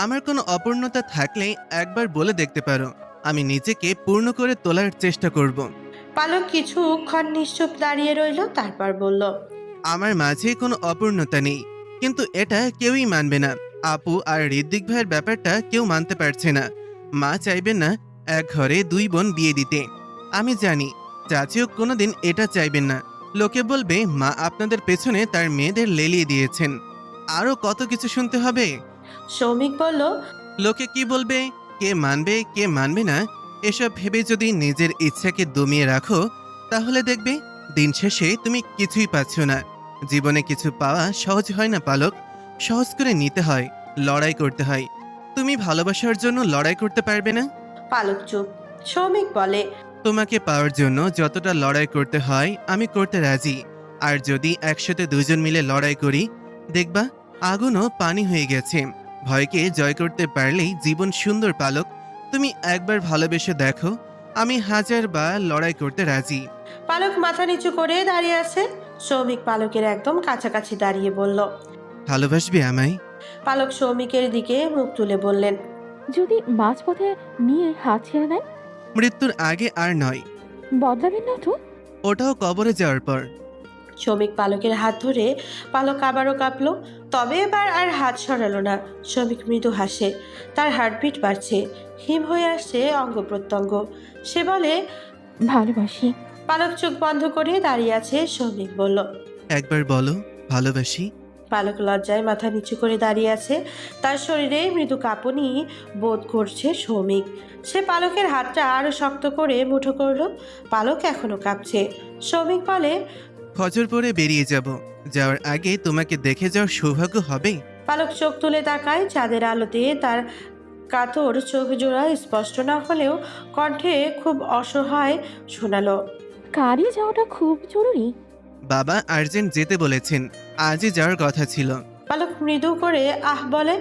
আমার কোনো অপূর্ণতা থাকলে একবার বলে দেখতে পারো। আমি নিজেকে পূর্ণ করে তোলার চেষ্টা করব। পালক কিছুক্ষণ নিশ্চুপ দাঁড়িয়ে রইল, তারপর বলল, আমার মাঝে কোনো অপূর্ণতা নেই, কিন্তু এটা কেউই মানবে না। আপু আর ঋদ্বিক ভাইয়ের ব্যাপারটা কেউ মানতে পারছে না। মা চাইবেন না এক ঘরে দুই বোন বিয়ে দিতে। আমি জানি চাচিও কোনোদিন এটা চাইবেন না। লোকে বলবে মা আপনাদের পেছনে তার মেয়েদের লেলিয়ে দিয়েছেন। আরও কত কিছু শুনতে হবে। সৌমিক বলল, লোকে কি বলবে, কে মানবে কে মানবে না, এসব ভেবে যদি নিজের ইচ্ছাকে দমিয়ে রাখো, তাহলে দেখবে দিন শেষে তুমি কিছুই পাচ্ছ না। জীবনে কিছু পাওয়া সহজ হয় না পালক, সহজ করে নিতে হয়, লড়াই করতে হয়। তুমি ভালোবাসার জন্য লড়াই করতে পারবে না? পালক চুপ। সৌমিক বলে, তোমাকে পাওয়ার জন্য যতটা লড়াই করতে হয় আমি করতে রাজি। আর যদি একসাথে দুজন মিলে লড়াই করি, দেখবা আগুনও পানি হয়ে গেছে। ভয়কে জয় করতে পারলেই জীবন সুন্দর পালক। তুমি একবার ভালোবেসে দেখো, আমি 1000 বার লড়াই করতে রাজি। পালক মাথা নিচু করে দাঁড়িয়ে আছে। সৌমিক পালকের একদম কাছাকাছি দাঁড়িয়ে বলল, ভালোবাসবে আমায়? পালক সৌমিকের দিকে মুখ তুলে বললেন, যদি মাঝপথে নিয়ে হাত ছেড়ে দেন? মৃত্যুর আগে আর নয়। বদলাবেন না তো? ওটাও কবরে যাওয়ার পর। সৌমিক পালকের হাত ধরে। পালক আবারও কাঁপলো, তবে এবার আর হাত সরালো না। সৌমিক মৃদু হাসে। তার হার্টবিট বাড়ছে, হিম হয়ে আসছে অঙ্গ প্রত্যঙ্গ। সে বলে, ভালোবাসি। পালক চোখ বন্ধ করে দাঁড়িয়ে আছে। সৌমিক বলল, একবার বলো ভালোবাসি। পালক লজ্জায় মাথা নিচু করে দাঁড়িয়ে আছে। তার শরীরে মৃদু কাঁপুনি বোধ করছে সৌমিক। সে পালকের হাতটা আরো শক্ত করে মুঠো করলো। পালক এখনো কাঁপছে। সৌমিক বলে, ফজর পরে বেরিয়ে যাব। যাওয়ার আগে তোমাকে দেখে যাওয়ার সৌভাগ্য হবে। পালক চোখ তুলে তাকায়। চাঁদের আলোতে তার কাতর চোখ জোড়া স্পষ্ট না হলেও কণ্ঠে খুব অসহায় শোনালো, কারি যাওয়াটা খুব জরুরি। বাবা আর্জেন্ট যেতে বলেছেন, আজই যাওয়ার কথা ছিল। পালক মৃদু করে আহ বলে।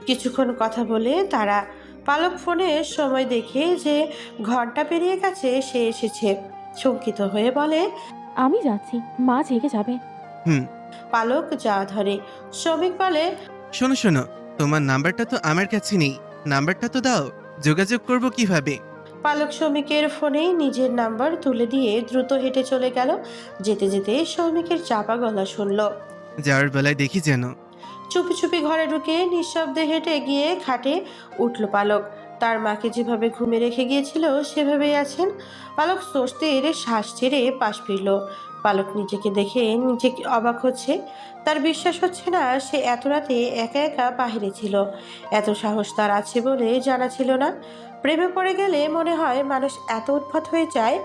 কিছুক্ষণ কথা বলে তারা। পালক ফোনে সময় দেখে যে ঘন্টা পেরিয়ে গেছে সে এসেছে। শঙ্কিত হয়ে বলে, আমি যাচ্ছি, মা জেগে যাবে। পালক যা ধরে। শ্রমিক বলে, শোনো শোনো, তোমার নাম্বারটা তো আমার কাছে নেই, নাম্বারটা তো দাও, যোগাযোগ করব কিভাবে? পালক সৌমিকের ফোনেই নিজের নাম্বার তুলে দিয়ে দ্রুত হেঁটে চলে গেল। যেতে যেতে সৌমিকের চাপা গলা শুনল। যার বেলায় দেখি যেন। চুপি চুপি ঘরে ঢুকে নিঃশব্দে হেঁটে গিয়ে খাটে উঠল পালক। তার মাকে যেভাবে ঘুমে রেখে গিয়েছিল সেভাবেই আছেন। পালক স্বস্তির শ্বাস ছেড়ে পাশ ফিরল। পালক নিজেকে দেখে নিজে অবাক হচ্ছে। তার বিশ্বাস হচ্ছে না সে এত রাতে একা একা বাহিরে ছিল। এত সাহস তার আছে বলে জানা ছিল না। প্রেমে পড়ে গেলে মনে হয় মানুষ এত উৎপাত হয়ে যায়।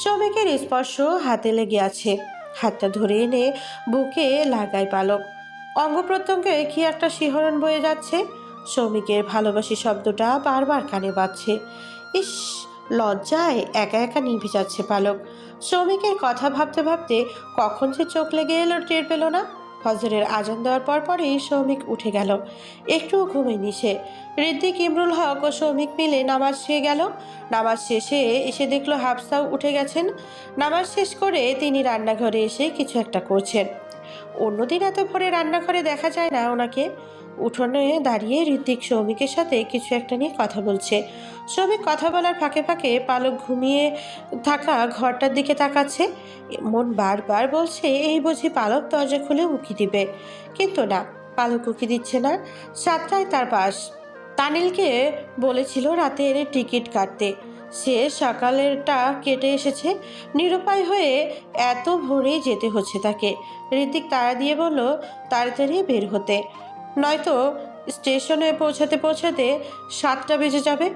শ্রমিকের স্পর্শ হাতে লেগে আছে। হাতটা ধরে এনে বুকে লাগায় পালক। অঙ্গ প্রত্যঙ্গে কি একটা শিহরণ বয়ে যাচ্ছে। শ্রমিকের ভালোবাসি শব্দটা বারবার কানে বাজছে। ইস, লজ্জায় একা একা নিভে যাচ্ছে পালক। শ্রমিকের কথা ভাবতে ভাবতে কখন যে চোখ লেগে এলো টের পেল না। ফজরের আজান দেওয়ার পরই শ্রমিক উঠে গেল। একটুও ঘুমেনি সে। ঋদ্ধিক, ইমরুল হক ও শ্রমিক মিলে নামাজ সেরে গেল। নামাজ শেষে এসে দেখলো হাফসাও উঠে গেছেন। নামাজ শেষ করে তিনি রান্নাঘরে এসে কিছু একটা করছেন। অন্যদিন এত ভোরে রান্নাঘরে দেখা যায় না ওনাকে। উঠোনে দাঁড়িয়ে ঋত্বিক শ্রমিকের সাথে কিছু একটা নিয়ে কথা বলছে। শ্রমিক কথা বলার ফাঁকে ফাঁকে পালক ঘুমিয়ে থাকা ঘরটার দিকে তাকাচ্ছে। মন বারবার বলছে এই বুঝি পালক দরজা খুলে উকি দিবে, কিন্তু না, পালক উকি দিচ্ছে না। 7টায় তার বাস। তানিলকে বলেছিল রাতের টিকিট কাটতে, সে সকালেরটা কেটে এসেছে। নিরুপায় হয়ে এত ভোরেই যেতে হচ্ছে তাকে। ঋত্বিক তাড়া দিয়ে বলল তাড়াতাড়ি বের হতে, নয়তো স্টেশনে পৌঁছাতে পৌঁছাতে 7টা বেজে যাবে।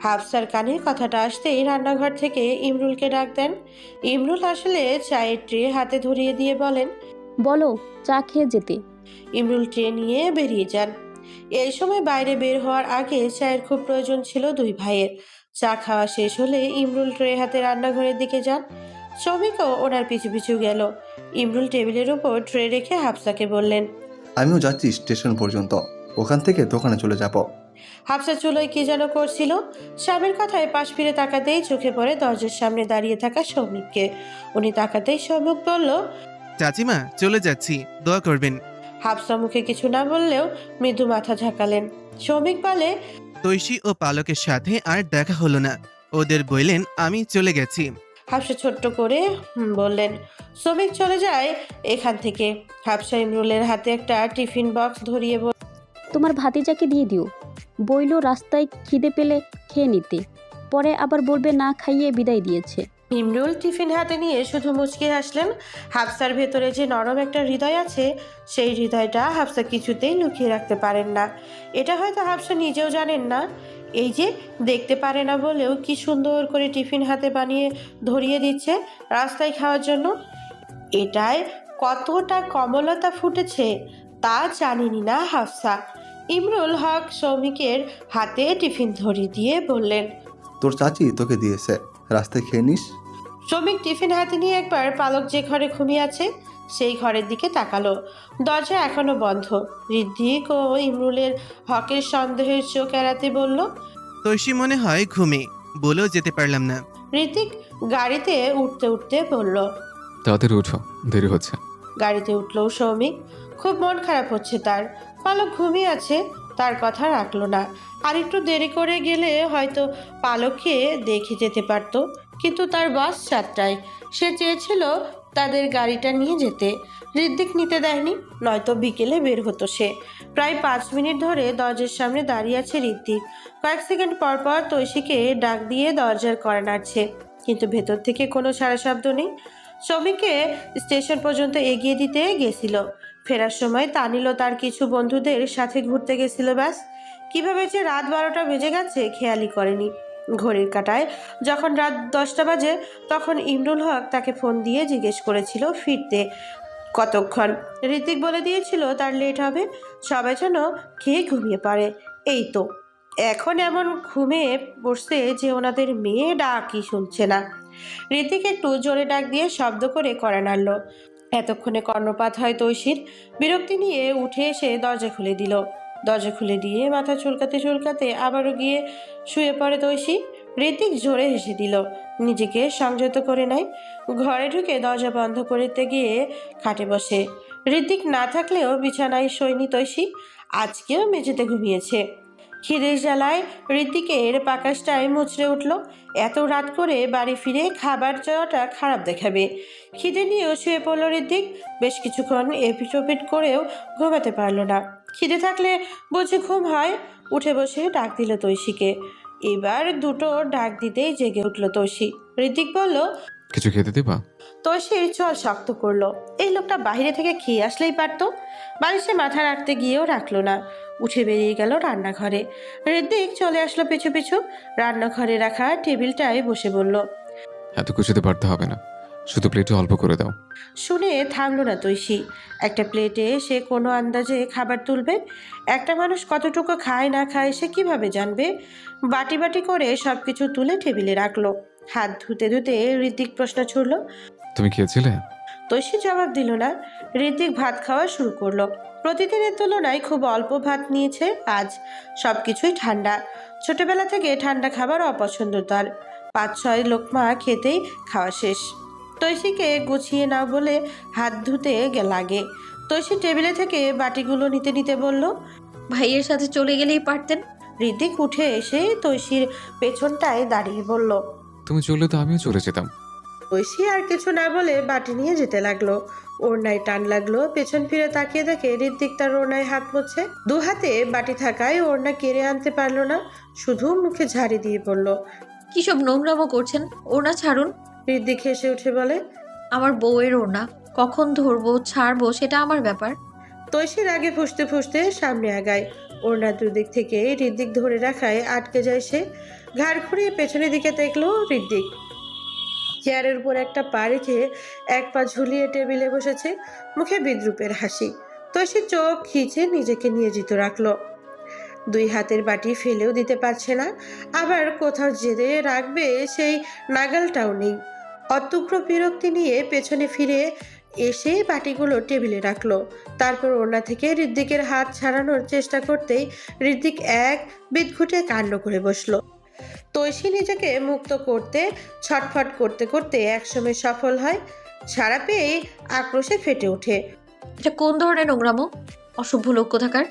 হাফসার কানে কথাটা আসতেই রান্নাঘর থেকে ইমরুলকে ডাক দেন। ইমরুল আসলে চায়ের ট্রে হাতে ধরিয়ে দিয়ে বলেন, বলো, চা খেয়ে যেতে। ইমরুল ট্রে নিয়ে বেরিয়ে যান। এই সময় বাইরে বের হওয়ার আগে চায়ের খুব প্রয়োজন ছিল দুই ভাইয়ের। চা খাওয়া শেষ হলে ইমরুল ট্রে হাতে রান্নাঘরের দিকে যান। শ্রমিকও ওনার পিছু পিছু গেল। ইমরুল টেবিলের উপর ট্রে রেখে হাফসাকে বললেন, আমিও যাচ্ছি স্টেশন পর্যন্ত, ওখান থেকে দোকানে চলে যাব। হাফসা চুলোয় কি যেন করছিল। স্বামীর কথায় পাশ ফিরে তাকাতেই চোখে পড়ে দরজার সামনে দাঁড়িয়ে থাকা সৌমিককে। উনি তাকাতেই সৌমিক বলল, চাচিমা চলে যাচ্ছি, দোয়া করবেন। হাফসা মুখে কিছু না বললেও মৃদু মাথা ঝাঁকালেন। সৌমিক বলে, তৈশী ও পালকের সাথে আর দেখা হলো না, ওদের বললেন আমি চলে গেছি। হাফসা ছোট্ট করে বললেন। শ্রমিক চলে যায় এখান থেকে। হাফসা ইমরুলের হাতে একটা টিফিন বক্স ধরিয়ে তোমার ভাতিজাকে দিয়ে দিও, বইলো রাস্তায় খিদে পেলে খেয়ে নিতে, পরে আবার বলবে না খাইয়ে বিদায় দিয়েছে। ইমরুল টিফিন হাতে নিয়ে শুধু মুচকি হাসলেন। হাফসার ভেতরে যে নরম একটা হৃদয় আছে, সেই হৃদয়টা হাফসা কিছুতেই লুকিয়ে রাখতে পারেন না। এটা হয়তো হাফসা নিজেও জানেন না। এই যে দেখতে পারে না বলেও কি সুন্দর করে টিফিন হাতে বানিয়ে ধরিয়ে দিচ্ছে রাস্তায় খাওয়ার জন্য। এটায় কতটা কমলতা ফুটেছে তা জানেনি না হাফসা। ইমরুল হক সৌমিকের হাতে টিফিন ধরিয়ে দিয়ে বললেন, তোর চাচি তোকে দিয়েছে, রাস্তায় খেয়ে নিস। শ্রমিক টিফিন হাতে নিয়ে একবার পালক যে ঘরে ঘুমিয়ে আছে সেই ঘরের দিকে তাকালো। দরজা এখনো বন্ধ। ঋদ্ধিক ও ইমরুলের হকের সন্দেহের চোখ এড়াতে বলল, তৈশী মনে হয় ঘুমে, বলেও যেতে পারলাম না। ঋত্বিক গাড়িতে উঠতে উঠতে বলল, তাড়াতাড়ি উঠো, দেরি হচ্ছে। গাড়িতে উঠলো সৌমিক। খুব মন খারাপ হচ্ছে তার। পালক ঘুমিয়ে আছে, তার কথা রাখলো না। আর একটু দেরি করে গেলে হয়তো পালককে দেখে যেতে পারত, কিন্তু তার বাস 7টায়। সে চেয়েছিল তাদের গাড়িটা নিয়ে যেতে, ঋদ্ধিক নিতে দেয়নি, নয়তো বিকেলে বের হতো সে। প্রায় 5 মিনিট ধরে দরজার সামনে দাঁড়িয়ে আছে ঋদ্ধিক। কয়েক সেকেন্ড পর পর তৈশীকে ডাক দিয়ে দরজার কড়া নাড়ছে, কিন্তু ভেতর থেকে কোনো সাড়া শব্দ নেই। শ্রমিককে স্টেশন পর্যন্ত এগিয়ে দিতে গেছিল। ফেরার সময় তানিলও তার কিছু বন্ধুদের সাথে ঘুরতে গেছিল। ব্যাস, কিভাবে যে রাত 12টা বেজে গেছে খেয়ালই করেনি। ঘড়ির কাঁটায় যখন রাত 10টা বাজে তখন ইমরুল হক তাকে ফোন দিয়ে জিজ্ঞেস করেছিল ফিরতে কতক্ষণ। ঋত্বিক বলে দিয়েছিল তার লেট হবে, সবাই যেন খেয়ে ঘুমিয়ে পড়ে। এই তো এখন এমন ঘুমিয়ে পড়ছে যে ওনাদের মেয়ে ডাকই শুনছে না। ঋত্বিক একটু জোরে ডাক দিয়ে শব্দ করে কড়া নাড়ল। এতক্ষণে কর্ণপাত হয় তৈশীর। বিরক্তি নিয়ে উঠে এসে দরজা খুলে দিল। দরজা খুলে দিয়ে মাথা চুলকাতে চুলকাতে আবারও গিয়ে শুয়ে পড়ে তৈশী। ঋত্বিক জোরে হেসে দিল, নিজেকে সংযত করে নেয়। ঘরে ঢুকে দরজা বন্ধ করতে গিয়ে খাটে বসে। ঋত্বিক না থাকলেও বিছানায় শোয়নি তৈশী, আজকেও মেঝেতে ঘুমিয়েছে। খিদের জ্বালায় ঋত্বিকের পাকাশটায় মুচড়ে উঠল। এত রাত করে বাড়ি ফিরে খাবার যাওয়াটা খারাপ দেখাবে। খিদে নিয়েও শুয়ে পড়ল ঋত্বিক। বেশ কিছুক্ষণ এপিট করেও ঘুমাতে পারল না। খিদে থাকলে বুঝি ঘুম হয়। উঠে বসে ডাক দিল তৈশিকে। এবার দুটো ডাক দিতেই জেগে উঠল তৈশি। ঋত্বিক বলল, কিছু খেতে দিবা? তৈশির চল শক্ত করলো। এই লোকটা বাইরে থেকে খেয়ে আসলেই পারতো। বালিশে মাথা রাখতে গিয়েও রাখলো না। উঠে বেরিয়ে গেল রান্নাঘরে। ঋত্বিক চলে আসলো পিছু পিছু। রান্নাঘরে রাখা টেবিলটায় বসে বলল, এত কিছুতে পারতে হবে না, শুধু প্লেটে অল্প করে দাও। শুনে থামলো না তৈশি। একটা প্লেটে সে কোনো আন্দাজে খাবার তুলবে? একটা মানুষ কতটুকু খায় না খায় সে কিভাবে জানবে? বাটি বাটি করে সব কিছু তুলে টেবিলে রাখলো। হাত ধুতে ধুতে ঋত্বিক প্রশ্ন ছুড়ল। তুমি খেয়েছিলে? তৈশি জবাব দিল না। ঋত্বিক ভাত খাওয়া শুরু করলো। প্রতিদিনের তুলনায় খুব অল্প ভাত নিয়েছে আজ। সবকিছুই ঠান্ডা। ছোটবেলা থেকে ঠান্ডা খাবার অপছন্দ তার। 5-6 লোকমা খেতেই খাওয়া শেষ। তৈশিকে গুছিয়ে নাও বলে হাত ধুতে লাগে। তৈশি টেবিলে থেকে বাটিগুলো নিতে নিতে বলল, ভাইয়ের সাথে চলে গেলেই পারতেন। ঋত্বিক উঠে এসে তৈশির পেছনটায় দাঁড়িয়ে বলল। তুমি চললে তো আমিও চলে যেতাম। ঐশী আর কিছু না বলে বাটি নিয়ে যেতে লাগলো। ওড়নায় টান লাগলো। পেছন ফিরে তাকিয়ে দেখে ঋত্বিক তার ওড়নায় হাত মুছছে। দু হাতে বাটি থাকায় ওড়না কেড়ে আনতে পারলো না, শুধু মুখে ঝাড়ি দিয়ে পড়ল। কি সব নোংরামো করছেন, ওড়না ছাড়ুন। ঋত্বিক হেসে উঠে বলে, আমার বউয়ের ওড়না, কখন ধরবো ছাড়বো সেটা আমার ব্যাপার। তৈশির আগে ফুসতে ফুসতে সামনে আগায়। ওড়না দুদিক থেকে ঋত্বিক ধরে রাখায় আটকে যায় সে। ঘাড় ঘুরিয়ে পেছনের দিকে দেখলো ঋত্বিক চেয়ারের উপর একটা পা রেখে এক পা ঝুলিয়ে টেবিলে বসেছে। মুখে বিদ্রুপের হাসি। তৈশি চোখ খিচে নিজেকে নিয়োজিত রাখলো। 2 হাতের বাটি ফেলেও দিতে পারছে না, আবার কোথাও জেদে রাখবে সেই নাগালটাও নেই। অত্যুগ্র বিরক্তি নিয়ে পেছনে ফিরে এসে বাটিগুলো টেবিলে রাখলো। তারপর ওড়না থেকে ঋত্বিকের হাত ছাড়ানোর চেষ্টা করতেই ঋত্বিক এক বিদঘুটে কাণ্ড করে বসলো। তৈশি নিজেকে মুক্ত করতে ছটফট করতে করতে একসময় সফল হয়। ছাড়া পেয়ে আক্রোশে ফেটে ওঠে। এটা কোন ধরনের নোংরামো? অসভ্য লোক কোথাকার।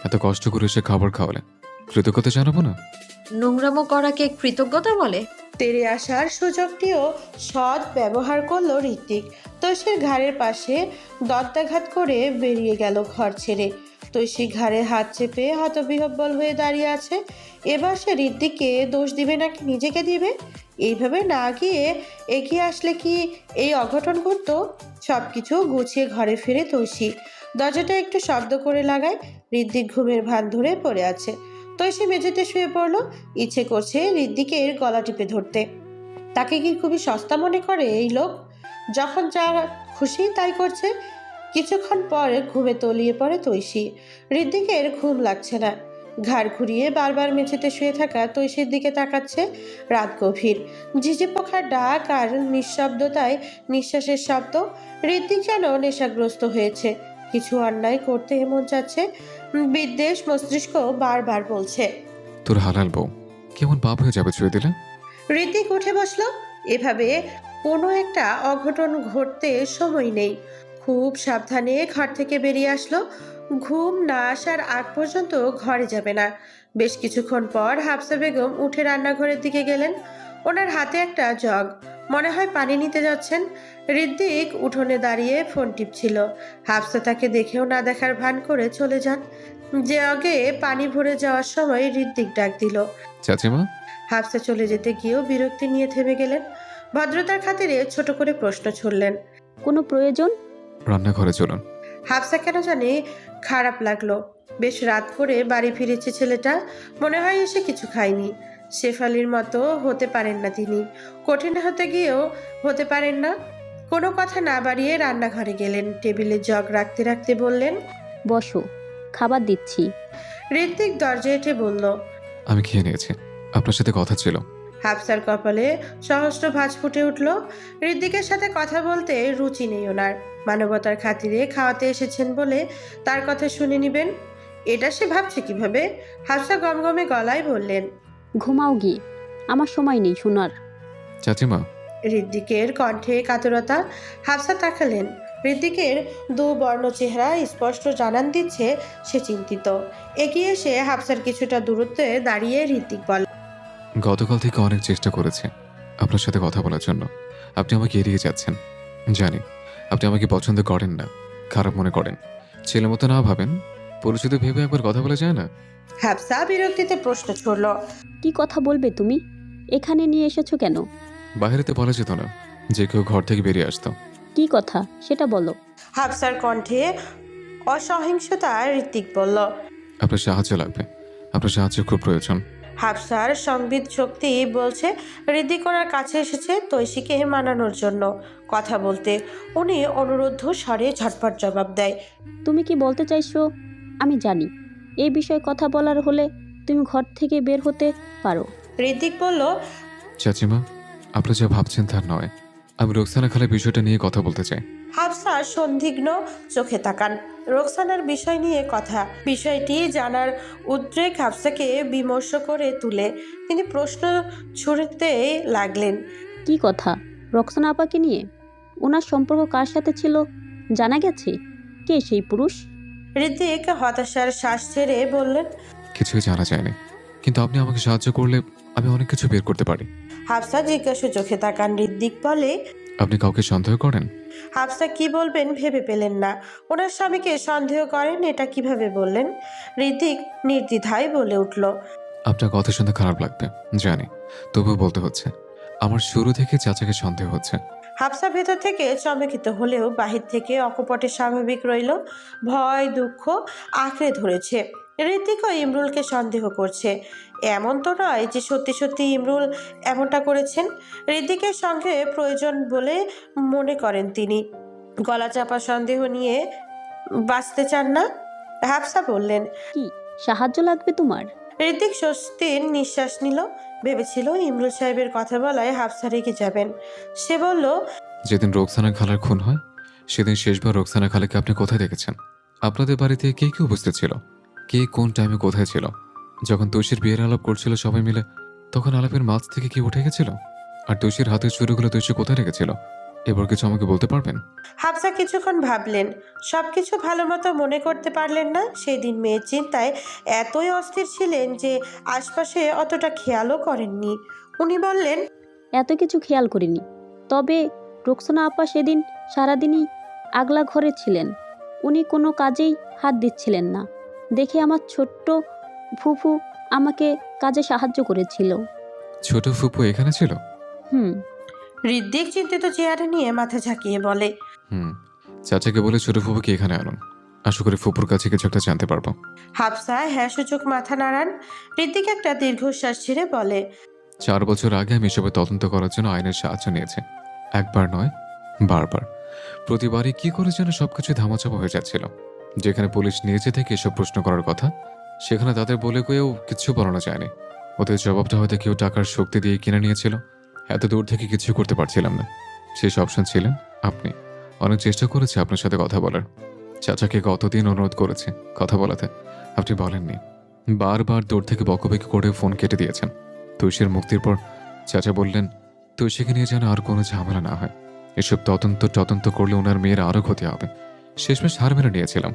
এত কষ্ট করে সে খাবার খাওয়ালে, কৃতজ্ঞতা জানাবো না? নোংরামো করাকে কৃতজ্ঞতা বলে? তেরে আসার সুযোগটিও সৎ ব্যবহার করলো ঋত্বিক। তৈশির ঘাড়ের পাশে দত্তাঘাত করে বেরিয়ে গেল ঘর ছেড়ে। তৈশি ঘাড়ে হাত চেপে হতবিহ্বল হয়ে দাঁড়িয়ে আছে। এবার সে ঋত্বিককে দোষ দিবে নাকি নিজেকে দিবে? এইভাবে না গিয়ে এগিয়ে আসলে কি এই অঘটন ঘটতো? সব কিছু গুছিয়ে ঘরে ফিরে তৈশি দরজাটা একটু শব্দ করে লাগায়। ঋত্বিক ঘুমের ভান ধরে পড়ে আছে। তৈশি মেঝেতে শুয়ে পড়লো। ইচ্ছে করছে ঋত্বিকের গলা টিপে ধরতে। তাকে কি খুবই সস্তা মনে করে এই লোক? যখন যা খুশি তাই করছে। কিছুক্ষণ পর ঘুমে তলিয়ে পড়ে তৈশি। ঋত্বিকের ঘুম লাগছে না। ঘাড় ঘুরিয়ে বারবার মেঝেতে শুয়ে থাকা তৈশির দিকে তাকাচ্ছে। রাত গভীর। ঝিঝি পোকার ডাক আর নিঃশব্দতায় নিঃশ্বাসের শব্দ। ঋত্বিক যেন নেশাগ্রস্ত হয়েছে। কিছু অন্যায় করতে এমন যাচ্ছে। বিদ্বেষ মস্তিষ্ক বারবার বলছে, তোর হালাল বউ কেমন পাপ হয়ে যাবে ছুঁয়ে দিলে। ঋত্বিক উঠে বসলো। এভাবে কোনো একটা অঘটন ঘটতে সময় নেই। খুব সাবধানে ঘর থেকে বেরিয়ে আসলো। ঘুম না আসার আগ পর্যন্ত ঘরে যাবে না। বেশ কিছুক্ষণ পর হাফসা বেগম উঠে রান্নাঘরের দিকে গেলেন। ওনার হাতে একটা জগ, মনে হয় পানি নিতে যাচ্ছেন। ঋত্বিক উঠোনে দাঁড়িয়ে ফোন টিপছিল। হাফসা তাকে দেখেও না দেখার ভান করে চলে যান। জগে পানি ভরে যাওয়ার সময় ঋত্বিক ডাক দিল, চাচিমা। হাফসা চলে যেতে গিয়েও বিরক্তি নিয়ে থেমে গেলেন। ভদ্রতার খাতিরে ছোট করে প্রশ্ন ছুড়লেন, কোনো প্রয়োজন? রান্নাঘরে চলুন। হাফসা কেন জানি খারাপ লাগলো। বেশ রাত করে বাড়ি ফিরেছে ছেলেটা। মনে হয় এসে কিছু খায়নি। শেফালির মতো হতে পারেন না তিনি। কঠিন হতে গিয়েও হতে পারেন না। কোনো কথা না বাড়িয়ে রান্নাঘরে গেলেন। টেবিলে জগ রাখতে রাখতে বললেন, বসো, খাবার দিচ্ছি। ঋত্বিক দরজায় এসে বলল, আমি খেয়ে নিয়েছি, আপনার সাথে কথা ছিল। হাফসার কপালে সহস্র ভাঁজ ফুটে উঠল। ঋত্বিকের সাথে কথা বলতে রুচি নেই ওনার। মানবতার খাতিরে খাওয়াতে এসেছেন বলে তার কথা শুনে নিবেন, এটা সে ভাবছে কিভাবে? হাফসা গমগমে গলায় বললেন, ঘুমাও গিয়ে, আমার সময় নেই শোনার। চাচিমা। ঋত্বিকের কণ্ঠে কাতরতা। হাফসা তাকালেন। ঋত্বিকের দুবর্ণ চেহারা স্পষ্ট জানান দিচ্ছে সে চিন্তিত। এগিয়ে এসে হাফসার কিছুটা দূরত্বে দাঁড়িয়ে ঋত্বিক বলে, গতকাল থেকে অনেক চেষ্টা করেছে আপনার সাথে কথা বলার জন্য। আপনি আমাকে এড়িয়ে যাচ্ছেন। জানি আপনি আমাকে পছন্দ করেন না, খারাপ মনে করেন। ছেলে মতো না ভাবেন, পরিচিত ভেবে একবার কথা বলা যায় না? হাফসা বিরক্তিতে প্রশ্ন ছুড়ল। কি কথা বলবে তুমি? এখানে নিয়ে এসেছো কেন? বাইরেতে বলা যেত না যে কেউ ঘর থেকে বেরিয়ে আসতো? কি কথা সেটা বলো। হাফসার কণ্ঠে অসহিংসতা। ঋত্বিক বলল, আপনার সাহায্য লাগবে, আপনার সাহায্য খুব প্রয়োজন। হাফসার সংবিদ শক্তি বলছে ঋত্বিক ওনার কাছে এসেছে তৈশীকে মানানোর জন্য কথা বলতে। উনি অনুরোধ স্বরে ঝটপট জবাব দেয়, তুমি কি বলতে চাইছো? আমি জানি এই বিষয়ে কথা বলার হলে তুমি ঘর থেকে বের হতে পারো। ঋত্বিক বলল, চাচিমা, আপনি যা ভাবছেন তার নয়। আমি রোকসানা খালের বিষয়টা নিয়ে কথা বলতে চাই। হাফসা সন্দিগ্ন চোখে তাকান। রোকসানার বিষয় নিয়ে কথা, বিষয়টি জানার উদ্রেক হাফসাকে বিমর্ষ করে তুলে তিনি প্রশ্ন ছুড়তে লাগলেন। কি কথা? রক্সানা আপাকে নিয়ে? ওনার সম্পর্ক কার সাথে ছিল জানা গেছে? কে সেই পুরুষ? ঋত্বিক হতাশার শ্বাস ছেড়ে বললেন, কিছুই জানা যায়নি, কিন্তু আপনি আমাকে সাহায্য করলে আমি অনেক কিছু বের করতে পারি। হাফসা জিজ্ঞাসু চোখে তাকান। ঋত্বিক বলে, আপনি কাউকে সন্দেহ করেন? হাফসা কি বলবেন ভেবে পেলেন না। ওনার স্বামীকে সন্দেহ করেন এটা কিভাবে বললেন? ঋত্বিক নির্দ্বিধায় বলে উঠল, আপনার কথা শুনতে খারাপ লাগবে জানি, তবুও বলতে হচ্ছে। আমার শুরু থেকে চাচাকে সন্দেহ হচ্ছে। হাফসা ভেতর থেকে চমকিত হলেও বাহির থেকে অকপটে স্বাভাবিক রইল। ভয় দুঃখ আঁকড়ে ধরেছে। ঋত্বিকও ইমরুলকে সন্দেহ করছে। এমন তো নয় যে সত্যি সত্যি ইমরুল এমনটা করেছেন। ঋত্বিকের সঙ্গে প্রয়োজন বলে মনে করেন তিনি। গলা চাপা সন্দেহ নিয়ে বাঁচতে চান না। হাফসা বললেন, কি সাহায্য লাগবে তোমার? ঋত্বিক স্বস্তির নিঃশ্বাস নিল। ভেবেছিল ইমরুল সাহেবের কথা বলায় হাফসা রেগে যাবেন। সে বলল, যেদিন রোকসানা খালার খুন হয় সেদিন শেষবার রোকসানা খালাকে আপনি কোথায় দেখেছেন? আপনাদের বাড়িতে কে কে উপস্থিত ছিল? কে কোন টাইমে কোথায় ছিল? যখন তুষির বিয়ের আলাপ করছিল সবাই মিলে, তখন আলাপের মাঝ থেকে কি উঠে গেছিল? আর তুষির হাতের চুরিগুলো তুষি কোথায় রেখেছিল? এবার কিছু আমাকে বলতে পারবেন? হাফসা কিছুক্ষণ ভাবলেন। সবকিছু ভালো মতো মনে করতে পারলেন না। সেই দিন মেয়ের চিন্তায় এতই অস্থির ছিলেন যে আশপাশে অতটা খেয়ালও করেননি। উনি বললেন, এত কিছু খেয়াল করিনি, তবে রোকসানা আপা সেদিন সারাদিনই আগলা ঘরে ছিলেন। উনি কোনো কাজেই হাত দিচ্ছিলেন না দেখে আমার ছোট্ট ফুফু আমাকে কাজে সাহায্য করেছিল। ছোট ফুপু এখানে ছিল? হুম। ঋত্বিক চিন্তিত চেহারা নিয়ে মাথা ঝাঁকিয়ে বলে, চাচাকে বলে ছোট ফুপুকে এখানে আনুন। আশা করি ফুপুর কাছে কিছু একটা জানতে পারবো। হাফসা হ্যাঁ সূচক মাথা নাড়ান। ঋত্বিক একটা দীর্ঘশ্বাস ছেড়ে বলে, 4 বছর আগে আমি এসবে তদন্ত করার জন্য আইনের সাহায্য নিয়েছি। একবার নয়, বারবার। প্রতিবারই কি করে যেন সবকিছু ধামাচাপা হয়ে যাচ্ছিল। যেখানে পুলিশ নিজে থেকে এসব প্রশ্ন করার কথা, সেখানে তাদের বলে কেউ কিচ্ছু বলানো যায়নি। ওদের জবাবটা হয়তো কেউ টাকার শক্তি দিয়ে কিনে নিয়েছিল। এত দূর থেকে কিছু করতে পারছিলাম না। শেষ অপশন ছিলেন আপনি। অনেক চেষ্টা করেছি আপনার সাথে কথা বলার। চাচাকে কতদিন অনুরোধ করেছে কথা বলাতে, আপনি বলেননি। বারবার দূর থেকে বকবকি করে ফোন কেটে দিয়েছেন। তুষির মুক্তির পর চাচা বললেন তুষিকে নিয়ে যেন আর কোনো ঝামেলা না হয়। এসব তদন্ত করলে ওনার মেয়ের আরও ক্ষতি হবে। শেষমেশ হার মেনে নিয়েছিলাম,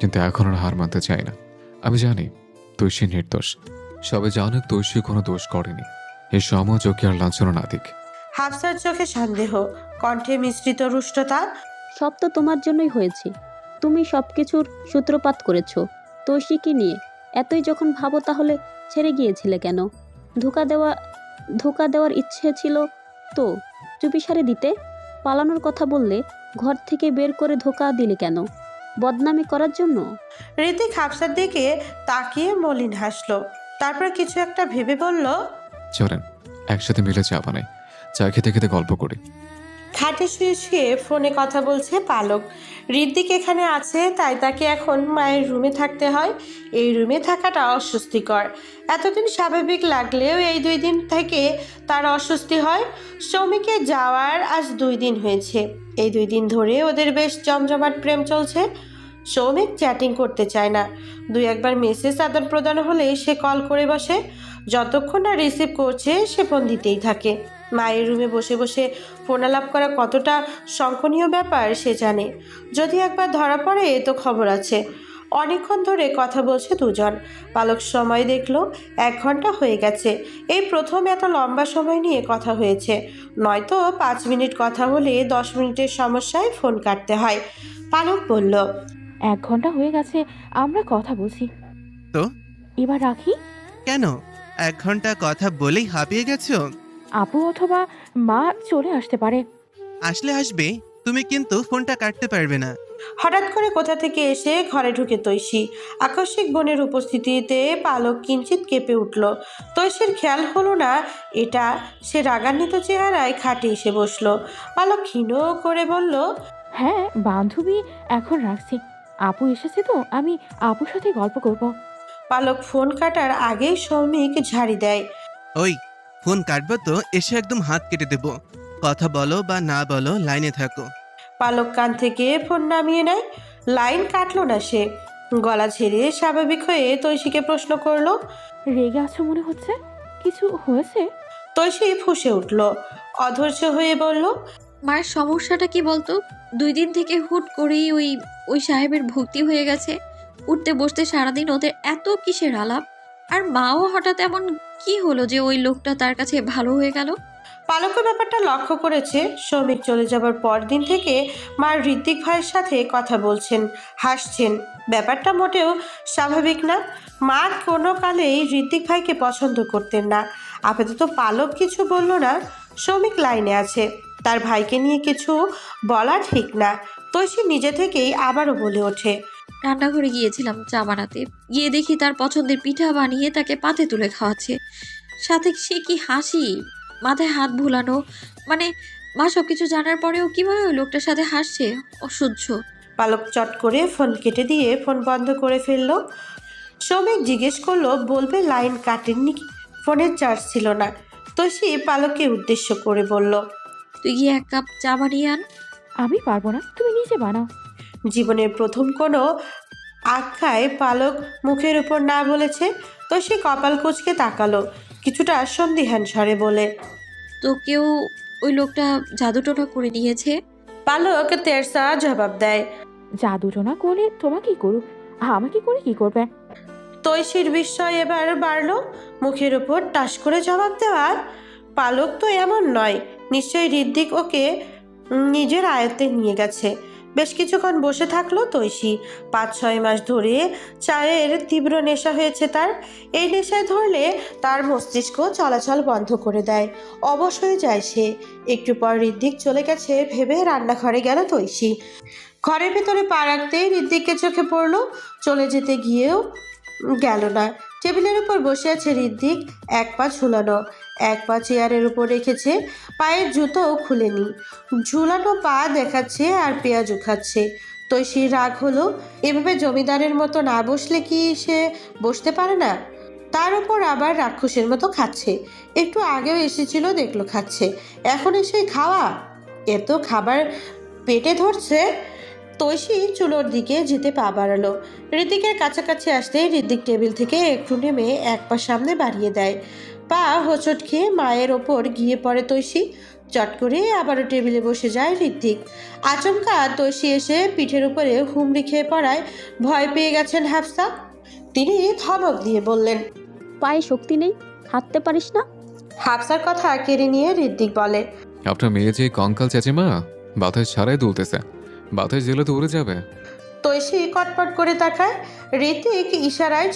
কিন্তু এখন আর হার মানতে চাই না। আমি জানি তুষি নির্দোষ। সবাই জানুক তুষি কোনো দোষ করেনি। এই সমাজ ওকে আর লাঞ্ছনা না দিক। হাফসার চোখে সন্দেহ, কণ্ঠে মিশ্রিত রুষ্টতা। সব তো তোমার জন্যই হয়েছে। তুমি সব কিছুর সূত্রপাত করেছো তৌশিককে নিয়ে। এতই যখন ভাবো তাহলে ছেড়ে গিয়েছিলে কেন? ধোকা দেওয়ার ইচ্ছে ছিল তো চুপিসারে দিতে। পালানোর কথা বললে ঘর থেকে বের করে ধোকা দিলে কেন? বদনামি করার জন্য? ঋতিক হাফসার দিকে তাকিয়ে মলিন হাসলো। তারপর কিছু একটা ভেবে বলল, চলেন একসাথে মিলে চা বানাই, চা খেতে খেতে গল্প করি। খাটে শুয়ে শুয়ে ফোনে কথা বলছে পালক। ঋতিক এখানে আছে তাই তাকে এখন মায়ের রুমে থাকতে হয়। এই রুমে থাকাটা অস্বস্তিকর। এতদিন স্বাভাবিক লাগলেও এই 2 দিন থেকে তার অস্বস্তি হয়। শ্রমিকে যাওয়ার আজ 2 দিন হয়েছে। এই 2 দিন ধরে ওদের বেশ জমজমাট প্রেম চলছে। সৌমিক চ্যাটিং করতে চায় না। 2-1বার মেসেজ আদান প্রদান হলে সে কল করে বসে। যতক্ষণ না রিসিভ করছে সে ফোন দিতেই থাকে। মায়ের রুমে বসে বসে ফোন আলাপ করা কতটা শঙ্কনীয় ব্যাপার সে জানে। যদি একবার ধরা পড়ে তো খবর আছে। অনেকক্ষণ ধরে কথা বলছে দুজন। পালক সময় দেখলো 1 ঘন্টা হয়ে গেছে। এই প্রথম এত লম্বা সময় নিয়ে কথা হয়েছে। নয়তো 5 মিনিট কথা হলে 10 মিনিটের সমস্যায় ফোন কাটতে হয়। পালক বলল, 1 ঘন্টা হয়ে গেছে আমরা কথা বলছি। তো এবার রাখি। কেন 1 ঘন্টা কথা বলেই হাঁপিয়ে গেছো? আপু অথবা মা চলে আসতে পারে। আসলে আসবে, তুমি কিন্তু ফোনটা কাটতে পারবে না। হঠাৎ করে কোথা থেকে এসে ঘরে ঢুকে তৈশী। আকস্মিক বোনের উপস্থিতিতে পালক কিঞ্চিত কেঁপে উঠল। তৈশীর খেয়াল হলো না এটা। সে রাগান্বিত চেহারায় খাটে এসে বসলো। পালক ক্ষীণ করে বলল, হ্যাঁ বান্ধবী, এখন রাখছি। আপু এসেছে তো আমি আপুর সাথে গল্প করব। পালক ফোন কাটার আগেই সৌমিক ঝাড়ি দেয়। ওই ফোন কাটবো তো এসে একদম হাত কেটে দেবো। কথা বলো বা না বলো, লাইনে থাকো। পালক কান থেকে ফোন নামিয়ে নেয়। লাইন কাটলো না সে। গলা ঝেড়ে স্বাভাবিক হয়ে তৈশীকে প্রশ্ন করলো। রেগে আছো মনে হচ্ছে, কিছু হয়েছে? তৈশী ফুঁসে উঠল। অধৈর্য হয়ে বলল, মায়ের সমস্যাটা কি বলতো? 2 দিন থেকে হুট করেই ওই সাহেবের ভক্তি হয়ে গেছে। উঠতে বসতে সারাদিন ওদের এত কিসের আলাপ। আর মাও হঠাৎ এমন কি হলো যে ওই লোকটা তার কাছে ভালো হয়ে গেল? পালক ব্যাপারটা লক্ষ্য করেছে। সৌমিক চলে যাবার পর দিন থেকে মার ঋত্বিক ভাইয়ের সাথে কথা বলছেন, হাসছেন। ব্যাপারটা মোটেও স্বাভাবিক না। মা কোনো কালেই ঋত্বিক ভাইকে পছন্দ করতেন না। আপাতত পালক কিছু বলল না। সৌমিক লাইনে আছে, তার ভাইকে নিয়ে কিছু বলা ঠিক না। তৈশী নিজে থেকেই আবারও বলে ওঠে, রান্নাঘরে গিয়েছিলাম চা বানাতে, গিয়ে দেখি তার পছন্দের পিঠা বানিয়ে তাকে পাতে তুলে খাওয়াচ্ছে। সাথে সে কি হাসি, মাথায় হাত ভুলানো। মানে মা সবকিছু জানার পরেও কিভাবে ওই লোকটার সাথে হাসছে, অসহ্য। পালক চট করে ফোন কেটে দিয়ে ফোন বন্ধ করে ফেললো। সৌমিক জিজ্ঞেস করলো, বলবে লাইন কাটেননি কি? ফোনের চার্জ ছিল না। তৈশী পালককে উদ্দেশ্য করে বলল, তুই গিয়ে 1 কাপ চা বানিয়ে আন। আমি পারবো না, তুমি নিজে বানাও। জীবনের প্রথম কোনো আখ্যায় পালক মুখের উপর না বলেছে। তৈশী কপাল কুঁচকে তাকালো, কিছুটা সন্দিহান স্বরে বলে, তোকেও ওই লোকটা জাদুটোনা করে নিয়েছে। পালক তেরসা জবাব দেয়। জাদুটোনা করলে তোমাকেই করুক, আমাকে করে কি করবে? তৈশীর বিস্ময় এবার বাড়লো। মুখের উপর টাস করে জবাব দেওয়ার। পালক তো এমন নয়। নিশ্চয়ই ঋদ্ধিক ওকে নিজের আয়ত্তে নিয়ে গেছে। বেশ কিছুক্ষণ বসে থাকলো তৈশী। 5-6 মাস ধরে চায়ের তীব্র নেশা হয়েছে তার। এই নেশায় ধরলে তার মস্তিষ্ক চলাচল বন্ধ করে দেয়, অবশ হয়ে যায় সে। একটু পর ঋদ্ধিক চলে গেছে ভেবে রান্নাঘরে গেল তৈশী। ঘরের ভেতরে পা রাখতেই ঋদ্ধিককে চোখে পড়লো। চলে যেতে গিয়েও গেল না। টেবিলের উপর বসে আছে ঋদ্ধিক, 1 পা ঝুলানো, 1 পা চেয়ারের উপর রেখেছে। পায়ের জুতোও খুলেনি, ঝুলানো পা দেখাচ্ছে আর পেঁয়াজু খাচ্ছে। তৈশীর রাগ হলো, এভাবে জমিদারের মতো না বসলে কি সে বসতে পারে না? তার উপর আবার রাক্ষসের মতো খাচ্ছে। একটু আগেও এসেছিল, দেখলো খাচ্ছে, এখন এসে খাওয়া। এত খাবার পেটে ধরছে। তৈশী চুলোর দিকে যেতে পা বাড়ালো। ঋত্বিকের কাছাকাছি আসতে ঋত্বিক টেবিল থেকে একটু নেমে 1 পা সামনে বাড়িয়ে দেয়। পা হোঁচট খেয়ে মায়ের ওপর গিয়ে পড়ে তৈশী। চট করে আবারও টেবিলে বসে যায় ঋত্বিক। আচমকা তৈশী এসে পিঠের উপরে হুমড়ি খেয়ে পড়ায় ভয় পেয়ে গেছেন হাফসা। তিনি ধমক দিয়ে বললেন, পায়ে শক্তি নেই, হাঁটতে পারিস না? হাফসার কথা কেড়ে নিয়ে ঋত্বিক বলে, আপনার মেয়ে যে কঙ্কাল চেঁচেমা, বাতাস ছাড়াই দুলতেছে, বাতাস জেলে তো উড়ে যাবে। তৈশী কটপট করে তাকায়। ঋত্বিক ইশারায়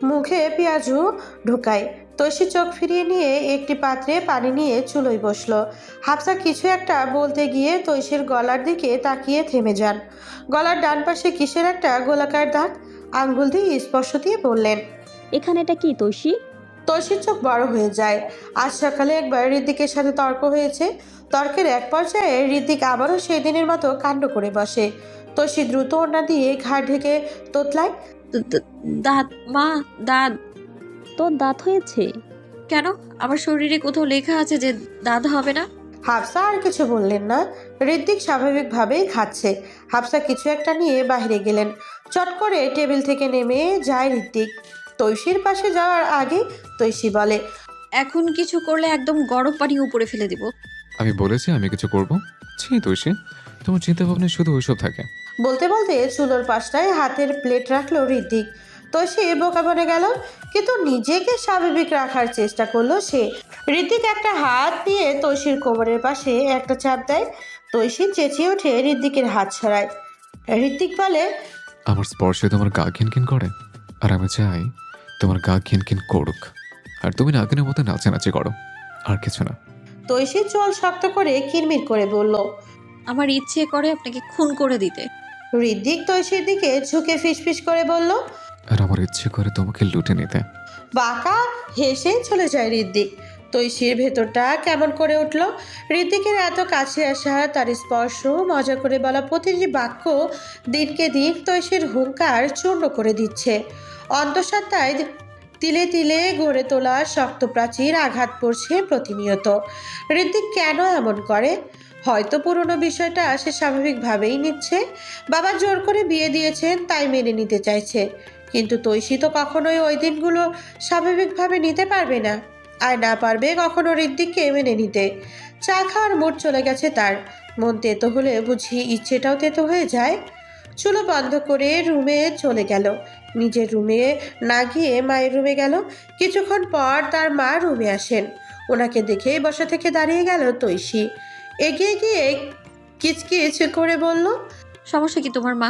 মুখে পেঁয়াজু ঢোকায়। তৈশী চোখ ফিরিয়ে নিয়ে একটি পাত্রে পানি নিয়ে চুলোয় বসলো। হাফসা কিছু একটা বলতে গিয়ে তৈশীর গলার দিকে তাকিয়ে থেমে যান। গলার ডান পাশে কিসের একটা গোলাকার দাগ। আঙ্গুল দিয়ে স্পর্শ দিয়ে বললেন, এখানে এটা কি তৈশী? তৈশীর চোখ বড় হয়ে যায়। আজ সকালে একবার ঋত্বিকের সাথে তর্ক হয়েছে। তর্কের এক পর্যায়ে ঋত্বিক আবারও সেই দিনের মতো কাণ্ড করে বসে। তৈশী দ্রুত ওড়না দিয়ে ঘাড় ঢেকে তোতলায়, দাঁত মা, দাঁত। তোর দাঁত হয়েছে? কেন? আমার শরীরে কোথাও লেখা আছে যে দাঁত হবে না? হাফসা আর কিছু বললেন না। ঋত্বিক স্বাভাবিকভাবেই খাচ্ছে। হাফসা কিছু একটা নিয়ে বাইরে গেলেন। চট করে টেবিল থেকে নেমে যায় ঋত্বিক। তৈশীর পাশে যাওয়ার আগে তৈশী বলে, এখন কিছু করলে একদম গরম পানি উপরে ফেলে দিব। আমি বলেছি আমি কিছু করব? ছি তুষি, তোমার চিন্তা ভাবনা শুধু ওইসব থাকে। বলতে বলতে চুলোর পাশটায় হাতের প্লেট রাখলো ঋদ্ধিক। তৈশি বোকা বনে গেল, কিন্তু নিজেকে স্বাভাবিক রাখার চেষ্টা করলো সে। ঋদ্ধিক একটা হাত নিয়ে তৈশির কোমরের পাশে একটা চাপ দেয়। তৈশি চেঁচিয়ে উঠে ঋদ্ধিকের হাত ছড়ায়। ঋদ্ধিক বলে, আমার স্পর্শে তোমার গা ঘিনঘিন করে, আর আমি চাই তোমার গা ঘিনঘিন করুক, আর তুমি নাগিনের মতো নাচানাচি করো, আর কিছু না। তৈশি চোল শক্ত করে কিরমির করে বলল। আমার ইচ্ছে করে আপনাকে খুন করে দিতে। ঋদ্ধিক তৈশির দিকে ঝুঁকে ফিসফিস করে বলল। আর আমার ইচ্ছে করে তোমাকে লুটে নিতে। বাঁকা হেসে চলে যায় ঋদ্ধিক। তৈশির ভেতরটা কেমন করে উঠল। ঋদ্ধিকের এত কাছে আসা, তার স্পর্শ, মজা করে বলা প্রতিটি বাক্য দিনকে দিন তৈশির হুঙ্কার চূর্ণ করে দিচ্ছে। অন্তঃসত্ত্বায় তিলে তিলে গড়ে তোলা শক্ত প্রাচীর আঘাত পড়ছে প্রতিনিয়ত। ঋদ্ধিক কেন এমন করে? হয়তো পুরনো বিষয়টা সে স্বাভাবিকভাবেই নিচ্ছে। বাবা জোর করে বিয়ে দিয়েছেন তাই মেনে নিতে চাইছে, কিন্তু তৈশি তো কখনোই ওই দিনগুলো স্বাভাবিকভাবে নিতে পারবে না, আর না পারবে কখনো ঋদ্ধিককে মেনে নিতে। চা খাওয়ার মুড চলে গেছে তার। মন তেতো হলে বুঝি ইচ্ছেটাও তেতো হয়ে যায়। চুলো বন্ধ করে রুমে চলে গেল। নিজের রুমে না গিয়ে মায়ের রুমে গেল। কিছুক্ষণ পর তার মা রুমে আসেন। ওনাকে দেখেই বসা থেকে দাঁড়িয়ে গেল তৈশি। এগিয়ে গিয়ে কিচকিচ করে বলল, সমস্যা কি তোমার মা?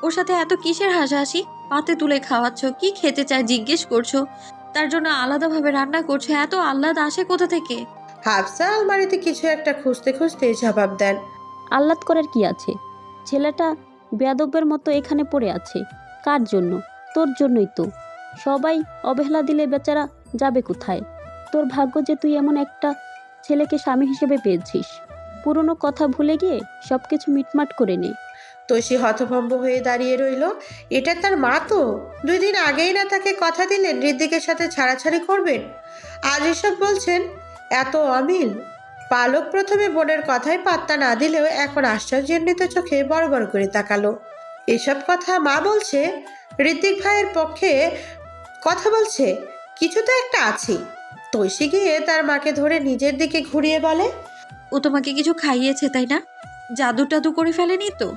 ওর সাথে এত কিসের হাসাহাসি? পাতে তুলে খাওয়াচ্ছ, কি খেতে চায় জিজ্ঞেস করছো, তার জন্য আলাদাভাবে রান্না করছো, এত আহ্লাদ আসে কোথা থেকে? হাফসা আলমারিতে কিছু একটা খুঁজতে খুঁজতে জবাব দেন। আহ্লাদ করার কি আছে? ছেলেটা বেয়াদবের মতো এখানে পড়ে আছে। কার জন্য? তোর জন্যই তো। সবাই অবহেলা দিলে বেচারা যাবে কোথায়? তোর ভাগ্য যে তুই এমন একটা ছেলেকে স্বামী হিসেবে পেয়েছিস। পুরনো কথা ভুলে গিয়ে সব কিছু মিটমাট করে নে। তৈশি হতভম্ব হয়ে দাঁড়িয়ে রইল। এটা তার মা তো 2 দিন আগেই না তাকে কথা দিলেন ঋদ্ধিকের সাথে ছাড়াছাড়ি করবেন, আজ এসব বলছেন। এত অমিল। পালক প্রথমে বোনের কথায় পাত্তা না দিলেও এখন আশ্চর্যান্বিত চোখে বড় বড় করে তাকালো। এসব কথা মা বলছে? ঋদ্ধিক ভাইয়ের পক্ষে কথা বলছে? কিছু তো একটা আছে। তৈশি গিয়ে তার মাকে ধরে নিজের দিকে ঘুরিয়ে বলে, ও তোমাকে কিছু খাইয়েছে তাই না? জাদু টাদু করে ফেলেনি তো?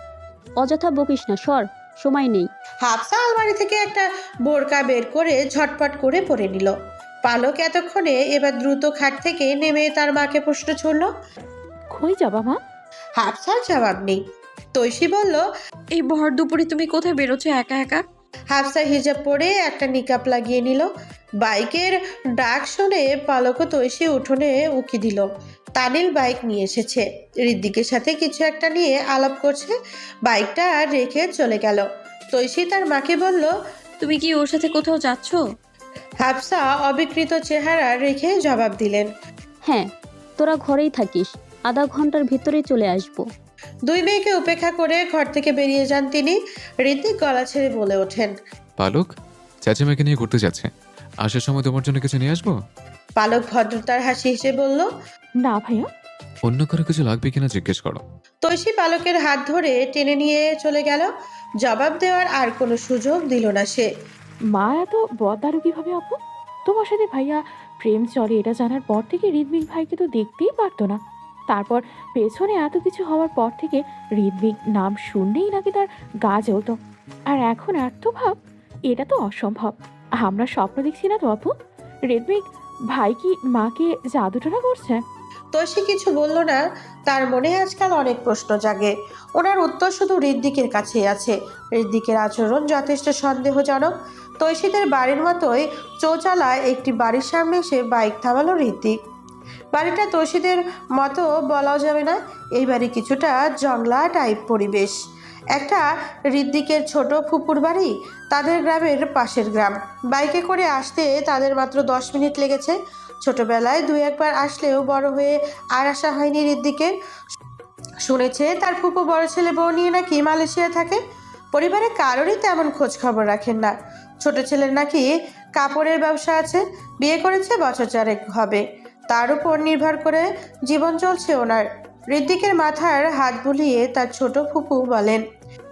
অযথা বকিস না, সর, সময় নেই। হাফসা আলমারি থেকে একটা বোরকা বের করে ঝটপট করে পরে নিল। পালক এতক্ষণে এবার দ্রুত খাট থেকে নেমে তার মাকে প্রশ্ন ছুড়ল। কই যাবা মা? হাফসার জবাব নেই। তৈশি বলল, এই ভর দুপুরে তুমি কোথায় বেরোছো একা একা? হাফসা হিজাব পরে একটা নিকাপ লাগিয়ে নিল। বাইকের ডাক শুনে পালক ও তৈশি উঠোনে উকি দিল। তানিল বাইক নিয়ে এসেছে, ঋদ্ধিকের সাথে কিছু একটা নিয়ে আলাপ করছে। বাইকটা রেখে চলে গেল। তৈশি তার মাকে বলল, তুমি কি ওর সাথে কোথাও যাচ্ছ? হাফসা অবিকৃত চেহারা রেখে জবাব দিলেন, হ্যাঁ, তোরা ঘরেই থাকিস, আধা ঘন্টার ভিতরেই চলে আসবো। 2 মেয়েকে উপেক্ষা করে ঘর থেকে বেরিয়ে যান তিনি। ঋদ্ধিক গলা ছেড়ে বলে ওঠেন, পালক চাচিমাকে নিয়ে ঘুরতে যাচ্ছে, আসার সময় তোমার জন্য কিছু নিয়ে আসবো? পালক ভদ্রতার হাসি হেসে বলল, না ভাইয়া। অন্য কারো কিছু লাগবে কিনা জিজ্ঞেস করো। তৈশি পালকের হাত ধরে টেনে নিয়ে চলে গেল। জবাব দেওয়ার আর কোনো সুযোগ দিল না সে। মা এত বদারু কিভাবে আপু? তোমার সাথে ভাইয়া প্রেম চলে এটা জানার পর থেকে ঋত্বিক ভাইকে তো দেখতেই পারতো না। তারপর পেছনে এত কিছু হওয়ার পর থেকে ঋত্বিক নাম শুনলেই নাকি তার গা জ্বলতো। আর এখন এত ভাব, এটা তো অসম্ভব। আমরা স্বপ্ন দেখছি না তো আপু? ঋত্বিক ভাই কি মাকে জাদুটনা করছে? তৈশি কিছু বলল না। তার মনে আজকাল অনেক প্রশ্ন জাগে। ওনার উত্তর শুধু ঋদ্ধিকের কাছেই আছে। ঋদ্ধিকের আচরণ যথেষ্ট সন্দেহজনক। তৈশিদের বাড়ির মতোই চৌচালায় একটি বাড়ির সামনে এসে বাইক থামালো ঋদ্ধিক। বাড়িটা তৈশিদের মতো বলাও যাবে না। এই বাড়ি কিছুটা জংলা টাইপ পরিবেশ। একটা ঋদ্ধিকের ছোট ফুপুর বাড়ি, তাদের গ্রামের পাশের গ্রাম। বাইকে করে আসতে তাদের মাত্র 10 মিনিট লেগেছে। ছোটবেলায় 2 একবার আসলেও বড় হয়ে আর আসা হয়নি ঋদ্ধিকের। শুনেছে তার ফুপু বড় ছেলে বউ নিয়ে নাকি মালয়েশিয়া থাকে। পরিবারে কারোরই তেমন খোঁজ খবর রাখেন না। ছোট ছেলের নাকি কাপড়ের ব্যবসা আছে, বিয়ে করেছে বছর 4 হবে। তার উপর নির্ভর করে জীবন চলছে ওনার। ঋদ্ধিকের মাথার হাত বুলিয়ে তার ছোট ফুপু বলেন,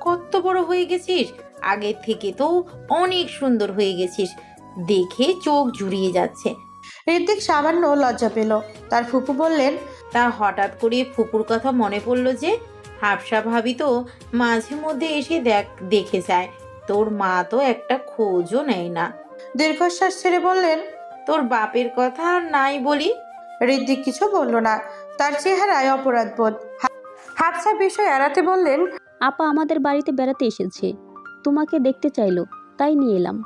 কত বড় হয়ে গেছিস, আগের থেকে তো অনেক সুন্দর হয়ে গেছিস, দেখে চোখ জুড়িয়ে যাচ্ছে। ঋত্বিক সামান্য লজ্জা পেল। তার ফুপু বললেন, তা হঠাৎ করে ফুপুর কথা মনে পড়লো যে? হাফসা ভাবি তো মাঝে মধ্যে এসে দেখে যায়। তোর মা তো একটা খোঁজও নেয় না। দীর্ঘশ্বাস ছেড়ে বললেন, তোর বাপের কথা আর নাই বলি। ঋত্বিক কিছু বলল না। তার চেহারায় অপরাধবোধ। হাফসা বিষয় এড়াতে বললেন, আপা আমাদের বাড়িতে বেড়াতে এসেছে, তোমাকে দেখতে চাইলো, তাই নিয়ে এলাম।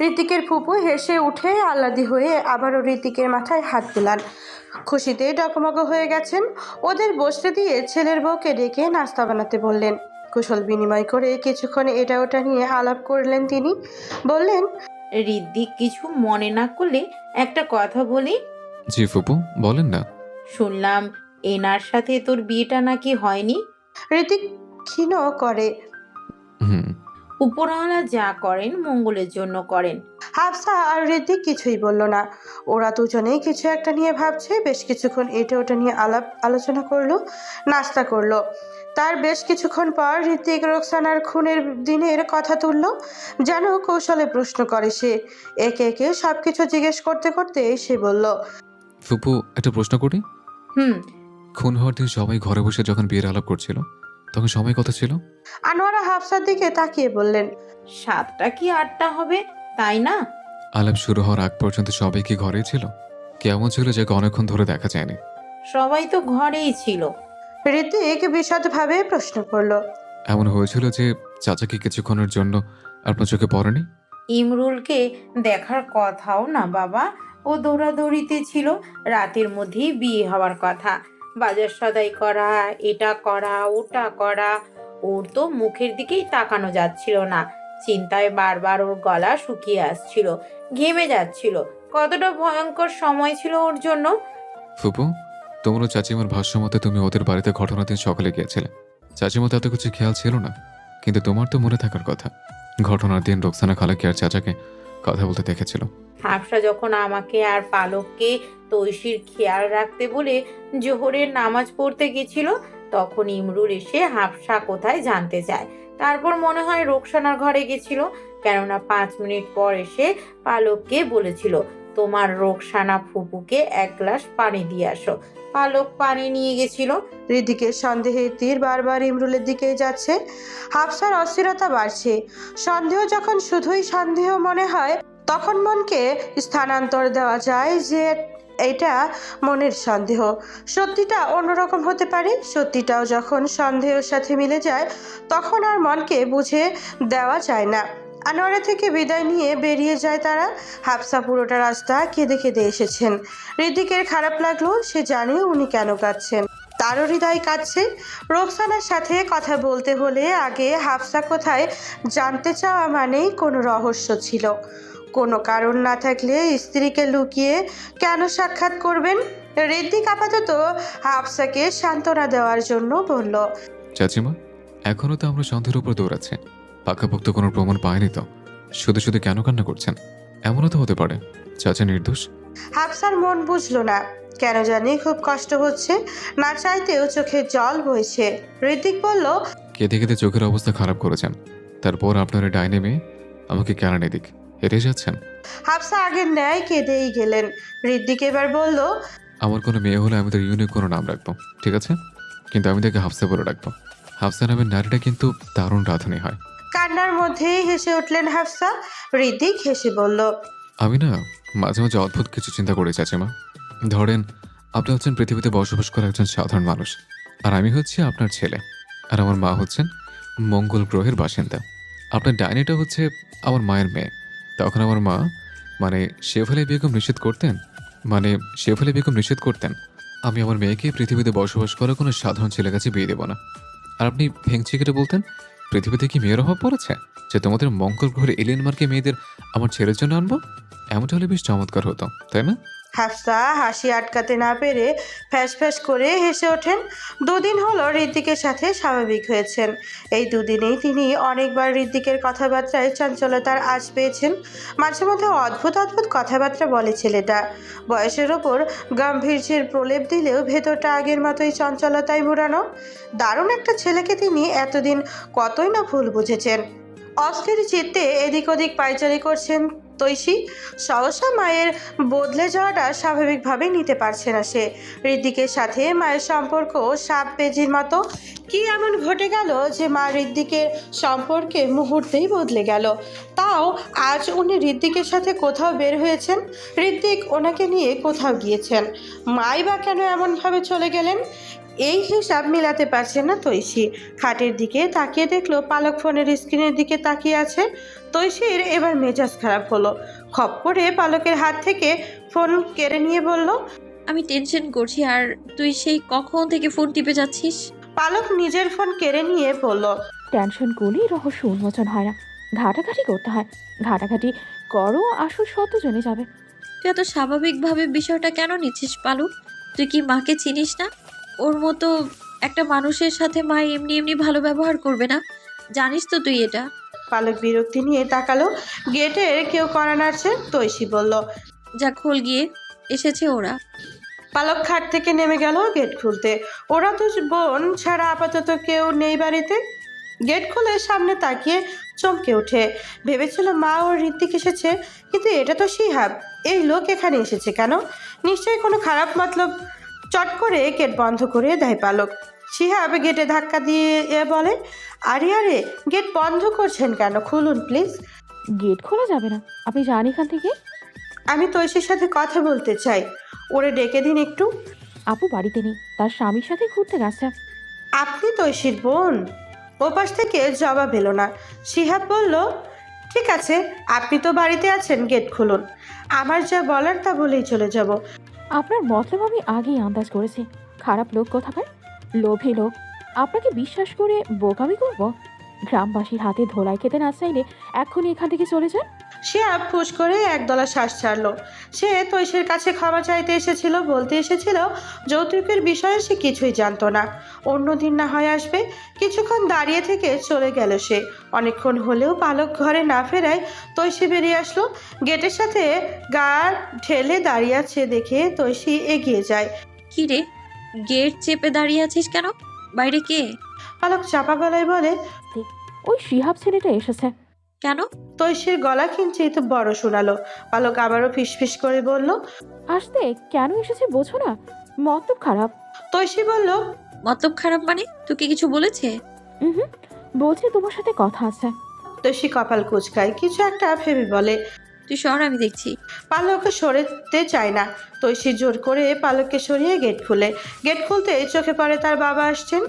ঋত্বিকের ফুপু হেসে উঠে আহ্লাদি হয়ে আবারও ঋত্বিকের মাথায় হাত দিলেন। খুশিতে ডগমগ হয়ে গেছেন। ওদের বসতে দিয়ে ছেলের বউকে ডেকে নাস্তা বানাতে বললেন। কুশল বিনিময় করে কিছুক্ষণ এটা ওটা নিয়ে আলাপ করলেন তিনি। বললেন, ঋদ্দিক কিছু মনে না করলে একটা কথা বলি। জি ফুপু, বলেন না। শুনলাম এনার সাথে তোর বিয়েটা নাকি হয়নি। ঋত্বিক ক্ষীণ করে। হুম। উপরওয়ালা যা করেন মঙ্গলের জন্য করেন। হাফসা আর ঋত্বিক কিছুই বলল না। ওরা দুজনেই কিছু একটা নিয়ে ভাবছে। বেশ কিছুক্ষণ এটা ওটা নিয়ে আলোচনা করলো, নাস্তা করলো। তার বেশ কিছুক্ষণ পর ঋত্বিক রোকসানার খুনের দিনের কথা তুললো। যেন কৌশলে প্রশ্ন করে সে। একে একে সবকিছু জিজ্ঞেস করতে করতে সে বলল, ফুপু, একটা প্রশ্ন করি। হুম। খুন হওয়ার দিন সবাই ঘরে বসে যখন বিয়ের আলাপ করছিল, তখন সময় কত ছিল? আনোয়ারা হাফসার দিকে তাকিয়ে বললেন, 7টা কি 8টা হবে, তাই না? আলাপ শুরু হওয়ার আগ পর্যন্ত সবাই কি ঘরেই ছিল? কেমন ছিল যাকে অনেকক্ষণ ধরে দেখা যায়নি? সবাই তো ঘরেই ছিল। ঋত্বিক বিশদভাবে প্রশ্ন করলো। এমন হয়েছিল যে চাচাকে কিছুক্ষণের জন্য আপনার চোখে পড়েনি? ইমরুলকে দেখার কথাও না বাবা, ও দৌড়াদৌড়িতে ছিল। রাতের মধ্যেই বিয়ে হওয়ার কথা। বাজার সদাই করা, এটা করা, ওটা করা। ওর তো মুখের দিকেই তাকানো যাচ্ছিল না। চিন্তায় বারবার ওর গলা শুকিয়ে আসছিল, ঘেমে যাচ্ছিল। কতটা ভয়ঙ্কর সময় ছিল ওর জন্য। ফুপু, তোমার ও চাচিমার ভাষ্য মতে তুমি ওদের বাড়িতে ঘটনার দিন সকালে গিয়েছিলে। চাচিমা তো এত কিছু খেয়াল ছিল না, কিন্তু তোমার তো মনে থাকার কথা। ঘটনার দিন রোকসানা খালাকে আর চাচাকে কথা বলতে দেখেছিল। হাফসা যখন আমাকে আর পালককে তৈশির খেয়াল রাখতে বলে জোহরের নামাজ পড়তে গেছিল, তখন ইমরুল এসে হাফসা কোথায় জানতে চায়। তারপর মনে হয় রোকসানার ঘরে গেছিল, কেননা 5 মিনিট পর এসে পালককে বলেছিল, তোমার রোকসানা ফুপুকে 1 গ্লাস পানি দিয়ে আসো। পালক পানি নিয়ে গেছিল। ঋদ্ধিকের সন্দেহের তীর বারবার ইমরুলের দিকেই যাচ্ছে। হাফসার অস্থিরতা বাড়ছে। সন্দেহ যখন শুধুই সন্দেহ মনে হয়, তখন মনকে স্থানান্তর দেওয়া যায় যে এটা মনের সন্দেহ, সত্যিটা অন্যরকম হতে পারে। সত্যিটাও যখন সন্দেহের সাথে মিলে যায়, তখন আর মনকে বুঝে দেওয়া যায় না। আনোয়ারা থেকে বিদায় নিয়ে বেরিয়ে যায় তারা। হাফসা পুরোটা রাস্তা কেঁদে কেঁদে এসেছেন। ঋদ্ধিকের খারাপ লাগলো, সে জানে উনি কেন কাঁদছেন। তারও হৃদয় কাঁদছে। রোকসানার সাথে কথা বলতে হলে আগে হাফসা কোথায় জানতে চাওয়া মানেই কোনো রহস্য ছিল। কোনো কারণ না থাকলে স্ত্রীকে লুকিয়ে কেন সাক্ষাৎ করবেন? ঋদ্ধিক আপাতত হাফসাকে সান্ত্বনা দেওয়ার জন্য বলল, চাচিমা, এখনো তো আমরা সন্দেহের উপর দৌড়াচ্ছি। পাকাপোক্ত কোনো প্রমাণ পাইনি তো। শুধু শুধু কেন কান্না করছেন? এমনও তো হতে পারে চাচা নির্দোষ। হাফসার মন বুঝলো না, কেন জানি খুব কষ্ট হচ্ছে। না চাইতেও চোখে জল বইছে। ঋত্বিক বলল, কেঁদে কেঁদে চোখের অবস্থা খারাপ করেছেন, তারপর আপনার এই ডাইনে মেয়ে আমাকে কেরানি দিক হেরে যাচ্ছেন। হাফসা আগের ন্যায় কেঁদেই গেলেন। ঋত্বিক এবার বলল, আমার কোনো মেয়ে হলে আমি তার ইউনিক কোনো নাম রাখবো, ঠিক আছে? কিন্তু আমি তাকে হাফসা বলে রাখবো। হাফসা নামের নারীটা কিন্তু দারুণ রাঁধুনি হয়। কান্নার মধ্যেই হেসে উঠলেন হাফসা। ঋত্বিক হেসে বলল, আমি না মাঝে মাঝে অদ্ভুত কিছু চিন্তা করি চাচিমা। ধরেন, আপনি হচ্ছেন পৃথিবীতে বসবাস করা একজন সাধারণ মানুষ, আর আমি হচ্ছি আপনার ছেলে, আর আমার মা হচ্ছেন মঙ্গল গ্রহের বাসিন্দা। আপনার ডাইনিটা হচ্ছে আমার মায়ের মেয়ে। তখন আমার মা শেফালি বেগম নিষেধ করতেন আমি আমার মেয়েকে পৃথিবীতে বসবাস করা কোনো সাধারণ ছেলের কাছে বিয়ে দেবো না। আর আপনি ভেঙচি কেটে বলতেন, পৃথিবীতে কি মেয়ের অভাব পড়েছে যে তোমাদের মঙ্গল গ্রহের এলিয়েন মার্কে মেয়েদের আমার ছেলের জন্য আনবো? এমনটা হলে বেশ চমৎকার হতো, তাই না? হাফসা হাসি আটকাতে না পেরে ফ্যাস ফ্যাস করে হেসে ওঠেন। 2 দিন হলো ঋত্বিকের সাথে স্বাভাবিক হয়েছেন। এই 2 দিনেই তিনি অনেকবার ঋত্বিকের কথাবার্তায় চঞ্চলতার আঁচ পেয়েছেন। মাঝে মধ্যে অদ্ভুত অদ্ভুত কথাবার্তা বলে ছেলেটা। বয়সের ওপর গাম্ভীর্যের প্রলেপ দিলেও ভেতরটা আগের মতোই চঞ্চলতায় মোড়ানো। দারুণ একটা ছেলেকে তিনি এতদিন কতই না ভুল বুঝেছেন। অস্থির চিত্তে এদিক ওদিক পায়চারি করছেন তৈশী সহসা মায়ের বদলে যাওয়াটা স্বাভাবিকভাবে নিতে পারছে না সে। ঋদ্ধিকের সাথে মায়ের সম্পর্ক সাপ বেজির মতো। কি এমন ঘটে গেল যে মা ঋদ্ধিকের সম্পর্কে মুহূর্তেই বদলে গেল? তাও আজ উনি ঋদ্ধিকের সাথে কোথাও বের হয়েছেন, ঋদ্ধিক ওনাকে নিয়ে কোথাও গিয়েছেন, মাই বা কেন এমনভাবে চলে গেলেন? এই হিসাব মিলাতে পারছে না তৈশী। খাটের দিকে তাকিয়ে দেখলো পালক ফোনের স্ক্রিনের দিকে তাকিয়ে আছে। তৈশীর এবার মেজাজ খারাপ হলো। খপ করে পালকের হাত থেকে ফোন কেড়ে নিয়ে বলল, আমি টেনশন করছি আর তুই সেই কখন থেকে ফোন টিপে যাচ্ছিস। পালক নিজের ফোন কেড়ে নিয়ে বলল, টেনশন করলেই রহস্য উন্মোচন হয় না, ঘাটাঘাটি করতে হয়। ঘাটাঘাটি করো, আসল সত্য জেনে যাবে। তুই এত স্বাভাবিকভাবে বিষয়টা কেন নিচ্ছিস পালু? তুই কি মাকে চিনিস না? ওর মতো একটা মানুষের সাথে মা এমনি এমনি ভালো ব্যবহার করবে না, জানিস তো তুই এটা। পালক বিরক্তি নিয়ে তাকালো। গেটের কেউ কড়া নাড়ছে। তৈশী বলল, যা খোল গিয়ে, এসেছে ওরা। পালক খাট থেকে নেমে গেল গেট খুলতে। ওরা তো বোন ছাড়া আপাতত কেউ নেই বাড়িতে। গেট খুলে সামনে তাকিয়ে চমকে ওঠে। ভেবেছিল মা ও ঋত্বিক এসেছে, কিন্তু এটা তো শিহাব। এই লোক এখানে এসেছে কেন? নিশ্চয়ই কোনো খারাপ মতলব। চট করে গেট বন্ধ করে দেয় পালক। শিহাব গেটে ধাক্কা দিয়ে বলে, আরে আরে, গেট বন্ধ করছেন কেন? খুলুন প্লিজ। গেট খোলা যাবে না, আপনি যান এখান থেকে। আমি তৈশীর সাথে কথা বলতে চাই, ওরে ডেকে দিন একটু। আপু বাড়িতে নেই, তার স্বামীর সাথে ঘুরতে গেছে। আপনি তৈশীর বোন? ওপাশ থেকে জবাব এলো না। শিহাব বলল, ঠিক আছে, আপনি তো বাড়িতে আছেন, গেট খুলুন। আমার যা বলার তা বলেই চলে যাব। আপনার মতলব আমি আগেই আন্দাজ করেছি। খারাপ লোক কোথাকার, লোভী লোক। আপনাকে বিশ্বাস করে বোকামি করব? গ্রামবাসীর হাতে ধোলাই খেতে না চাইলে এক্ষুনি এখান থেকে চলে যান। শিহাব ফুস করে একদলা শ্বাস ছাড়লো। সে তৈশীর কাছে ক্ষমা চাইতে এসেছিল, বলতে এসেছিল যৌতুকের বিষয়ে সে কিছুই জানতো না। অন্যদিন না হয় আসবে। কিছুক্ষণ দাঁড়িয়ে থেকে চলে গেল সে। অনেকক্ষণ হলেও পালক ঘরে না ফেরায় তৈশী বেরিয়ে আসলো। গেটের সাথে গা ঠেলে দাঁড়িয়ে আছে দেখে তৈশী এগিয়ে যায়। কি রে, গেট চেপে দাঁড়িয়ে আছিস কেন? বাইরে কে? পালক চাপা গলায় বলে, ওই শিহাব ছেলেটা এসেছে। কেন? তৈশীর গলা কিঞ্চিত বড় শোনালো। পালক আবারও ফিসফিস করে বলল, আসতে কেন এসেছে বোঝো না? মতলব খারাপ। তৈশী বলল, মতলব খারাপ মানে? তোকে কিছু বলেছে? হুম, বলছে তোমার সাথে কথা আছে। তৈশী কপাল কুচকায়, কিছু একটা ভেবে বলে, তুই সর, আমি দেখছি। পালককে সরাতে চায় না। তৈশী জোর করে পালককে সরিয়ে গেট খুলে। গেট খুলতে চোখে পড়ে তার বাবা আসছেন।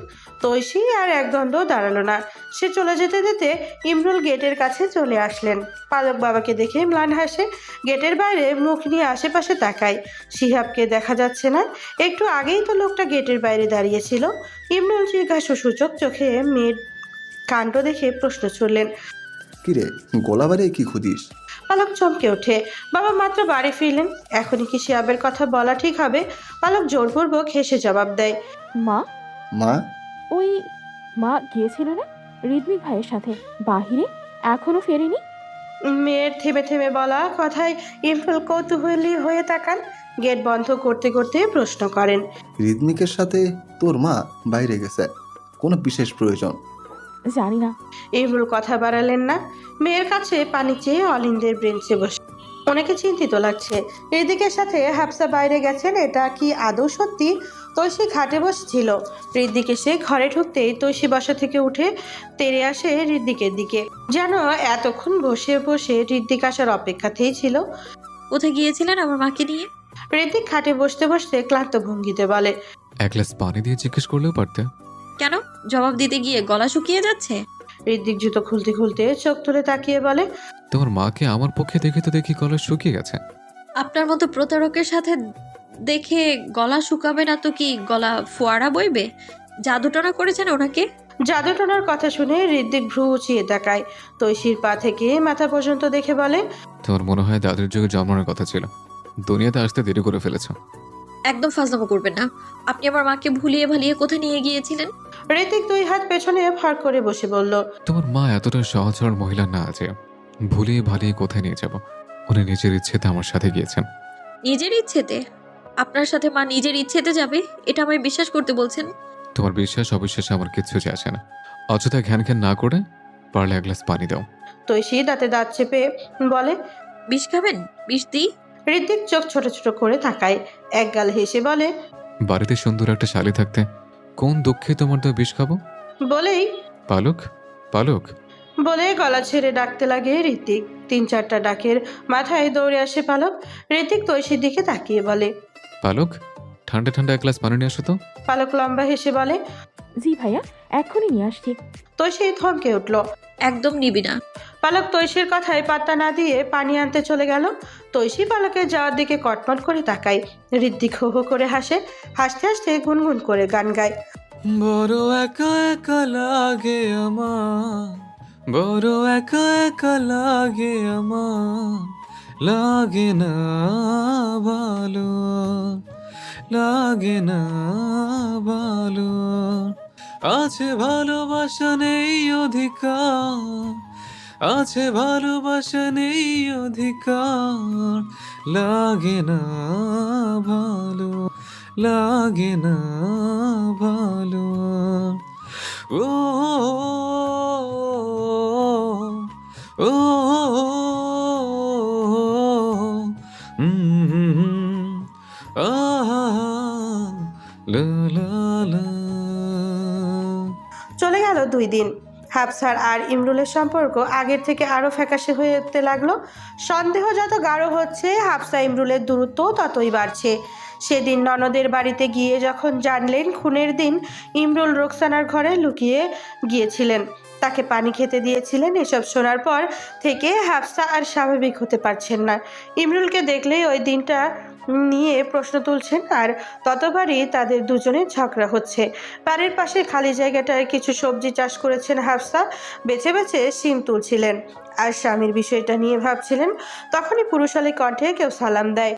তৈশী আর এক দ্বন্দ্ব দাঁড়ালো না। সে চলে যেতে যেতে ইমরুল গেটের কাছে চলে আসলেন। পালক বাবাকে দেখে ম্লান হাসে। গেটের বাইরে মুখ নিয়ে আশেপাশে তাকায়। শিহাবকে দেখা যাচ্ছে না। একটু আগেই তো লোকটা গেটের বাইরে দাঁড়িয়েছিল। ইমরুল জিজ্ঞাসাসূচক চোখে মেয়ের কাণ্ড দেখে প্রশ্ন ছুড়লেন, কিরে, গোলাবারে কি খুঁজিস? পালক চমকে ওঠে। বাবা মাত্র বাড়ি ফিরলেন, এখনই কি শিহাবের কথা বলা ঠিক হবে? পালক জোরপূর্বক হেসে জবাব দেয়, মা? মা? ওই মা গিয়েছিল না ঋদ্বিক ভাইয়ের সাথে বাহিরে, এখনো ফেরেনি। মেয়ের থেমে থেমে বলা কথায় ইমরুল কৌতূহলী হয়ে তাকান। গেট বন্ধ করতে করতে প্রশ্ন করেন, রিদমিকের সাথে তোর মা বাইরে গেছে, কোনো বিশেষ প্রয়োজন? জানি না। ইমরুল কথা বাড়ালেন না। মেয়ের কাছে পানি চেয়ে অলিন্দের বেঞ্চে বসে অনেকে চিন্তিত লাগছে। ঋদ্বিকের সাথে হাফসা বাইরে গেছেন, এটা কি আদৌ সত্যি? তৈশী খাটে বসছিল। ঋদ্বিক এসে ঘরে ঢুকতেই তৈশী বসা থেকে উঠে তেড়ে আসে ঋদ্বিকের দিকে, যেন এতক্ষণ বসে বসে ঋদ্বিক আসার অপেক্ষাতেই ছিল। কোথায় গিয়েছিলেন আমার মাকে নিয়ে? ঋদ্বিক খাটে বসতে বসতে ক্লান্ত ভঙ্গিতে বলে, এক গ্লাস পানি দিয়ে জিজ্ঞেস করলেও পারতে। কেন? জবাব দিতে গিয়ে গলা শুকিয়ে যাচ্ছে? ঋদ্বিক জুতো খুলতে খুলতে চোখ তুলে তাকিয়ে বলে, তোমার মাকে আমার পক্ষে দেখে তো দেখি গলা শুকিয়ে গেছে। আপনার মতো প্রতারকের সাথে দেখে গলা শুকাবে না তো কি গলা ফোয়ারা বইবে? জাদুটনা করেছেন ওনাকে? জাদুটনার কথা শুনে ঋদ্বিক ভ্রু উঁচিয়ে তাকায়। তৈশীর পা থেকে মাথা পর্যন্ত দেখে বলে, তোমার মনে হয় দাদুর যুগে জন্মানোর কথা ছিল, দুনিয়াতে আসতে দেরি করে ফেলেছ। একদম ফাজলামো করবেন না। আপনি আমার মাকে ভুলিয়ে ভালিয়ে কোথায় নিয়ে গিয়েছিলেন? ঋত্বিক দুই হাত পেছনে ফাড় করে বসে বলল, তোমার মা এতটা সহজ সরল মহিলা না আছে, ভুলিয়ে ভালিয়ে কোথায় নিয়ে যাব? উনি নিজের ইচ্ছেতে আমার সাথে গিয়েছেন। নিজের ইচ্ছেতে? আপনার সাথে মা নিজের ইচ্ছেতে যাবে, এটা আমায় বিশ্বাস করতে বলছেন? তোমার বিশ্বাস অবিশ্বাসে আমার কিচ্ছু যায় আসে না। অযথা ঘ্যান ঘ্যান না করে পারলে এক গ্লাস পানি দাও। তৈশী দাঁতে দাঁত চেপে বলে, বিষ খাবেন? বিষ দিই? ঋত্বিক চোখ ছোট ছোট করে তাকায়, একগাল হেসে বলে, বাড়িতে সুন্দর একটা শালি থাকতে কোন দুঃখে তোমার তো বিষ খাবো? বলেই পালক, পালক। বলে গলা ছেড়ে ডাকতে লাগে ঋত্বিক। 3-4টা ডাকের মাথায় দৌড়ে আসে পালক। ঋত্বিক তৈশির দিকে তাকিয়ে বলে, পালক, ঠান্ডা ঠান্ডা এক গ্লাস পানি নিয়ে আসো তো। পালক লম্বা হেসে বলে, জি ভাইয়া, এক্ষুনি নিয়ে আসছি। তৈশি থমকে উঠল। একদম নিবি না। পালক তৈশির কথায় পাত্তা না দিয়ে পানি আনতে চলে গেল। তৈশি পালকের যাওয়ার দিকে কটমট করে তাকায়। ঋত্বিক হো হো করে হাসে, হাসতে হাসতে গুনগুন করে গান গায়। বড় একা একা লাগে আমার, বড় একা একা লাগে আমার, লাগে না ভালো, লাগে না ভালো। আছে ভালোবাসা নেই অধিকার, আছে ভালোবাসা নেই অধিকার, লাগে না ভালো, লাগে না ভালো। ও ও লা লা লা। চলে গেল 2 দিন। হাফসার আর ইমরুলের সম্পর্ক আগের থেকে আরো ফ্যাকাশে হয়ে উঠতে লাগলো। সন্দেহ যত গাঢ় হচ্ছে, হাফসা ইমরুলের দূরত্ব ততই বাড়ছে। সেদিন ননদের বাড়িতে গিয়ে যখন জানলেন খুনের দিন ইমরুল রোকসানার ঘরে লুকিয়ে গিয়েছিলেন, তাকে পানি খেতে দিয়েছিলেন, এসব শোনার পর থেকে হাফসা আর স্বাভাবিক হতে পারছেন না। ইমরুলকে দেখলেই ওই দিনটা নিয়ে প্রশ্ন তুলছেন, আর ততবারই তাদের দুজনের ঝগড়া হচ্ছে। বাড়ির পাশে খালি জায়গাটায় কিছু সবজি চাষ করেছেন হাফসা, বেছে বেছে শিম তুলছিলেন আর স্বামীর বিষয়টা নিয়ে ভাবছিলেন। তখনই পুরুষালী কণ্ঠে কেউ সালাম দেয়।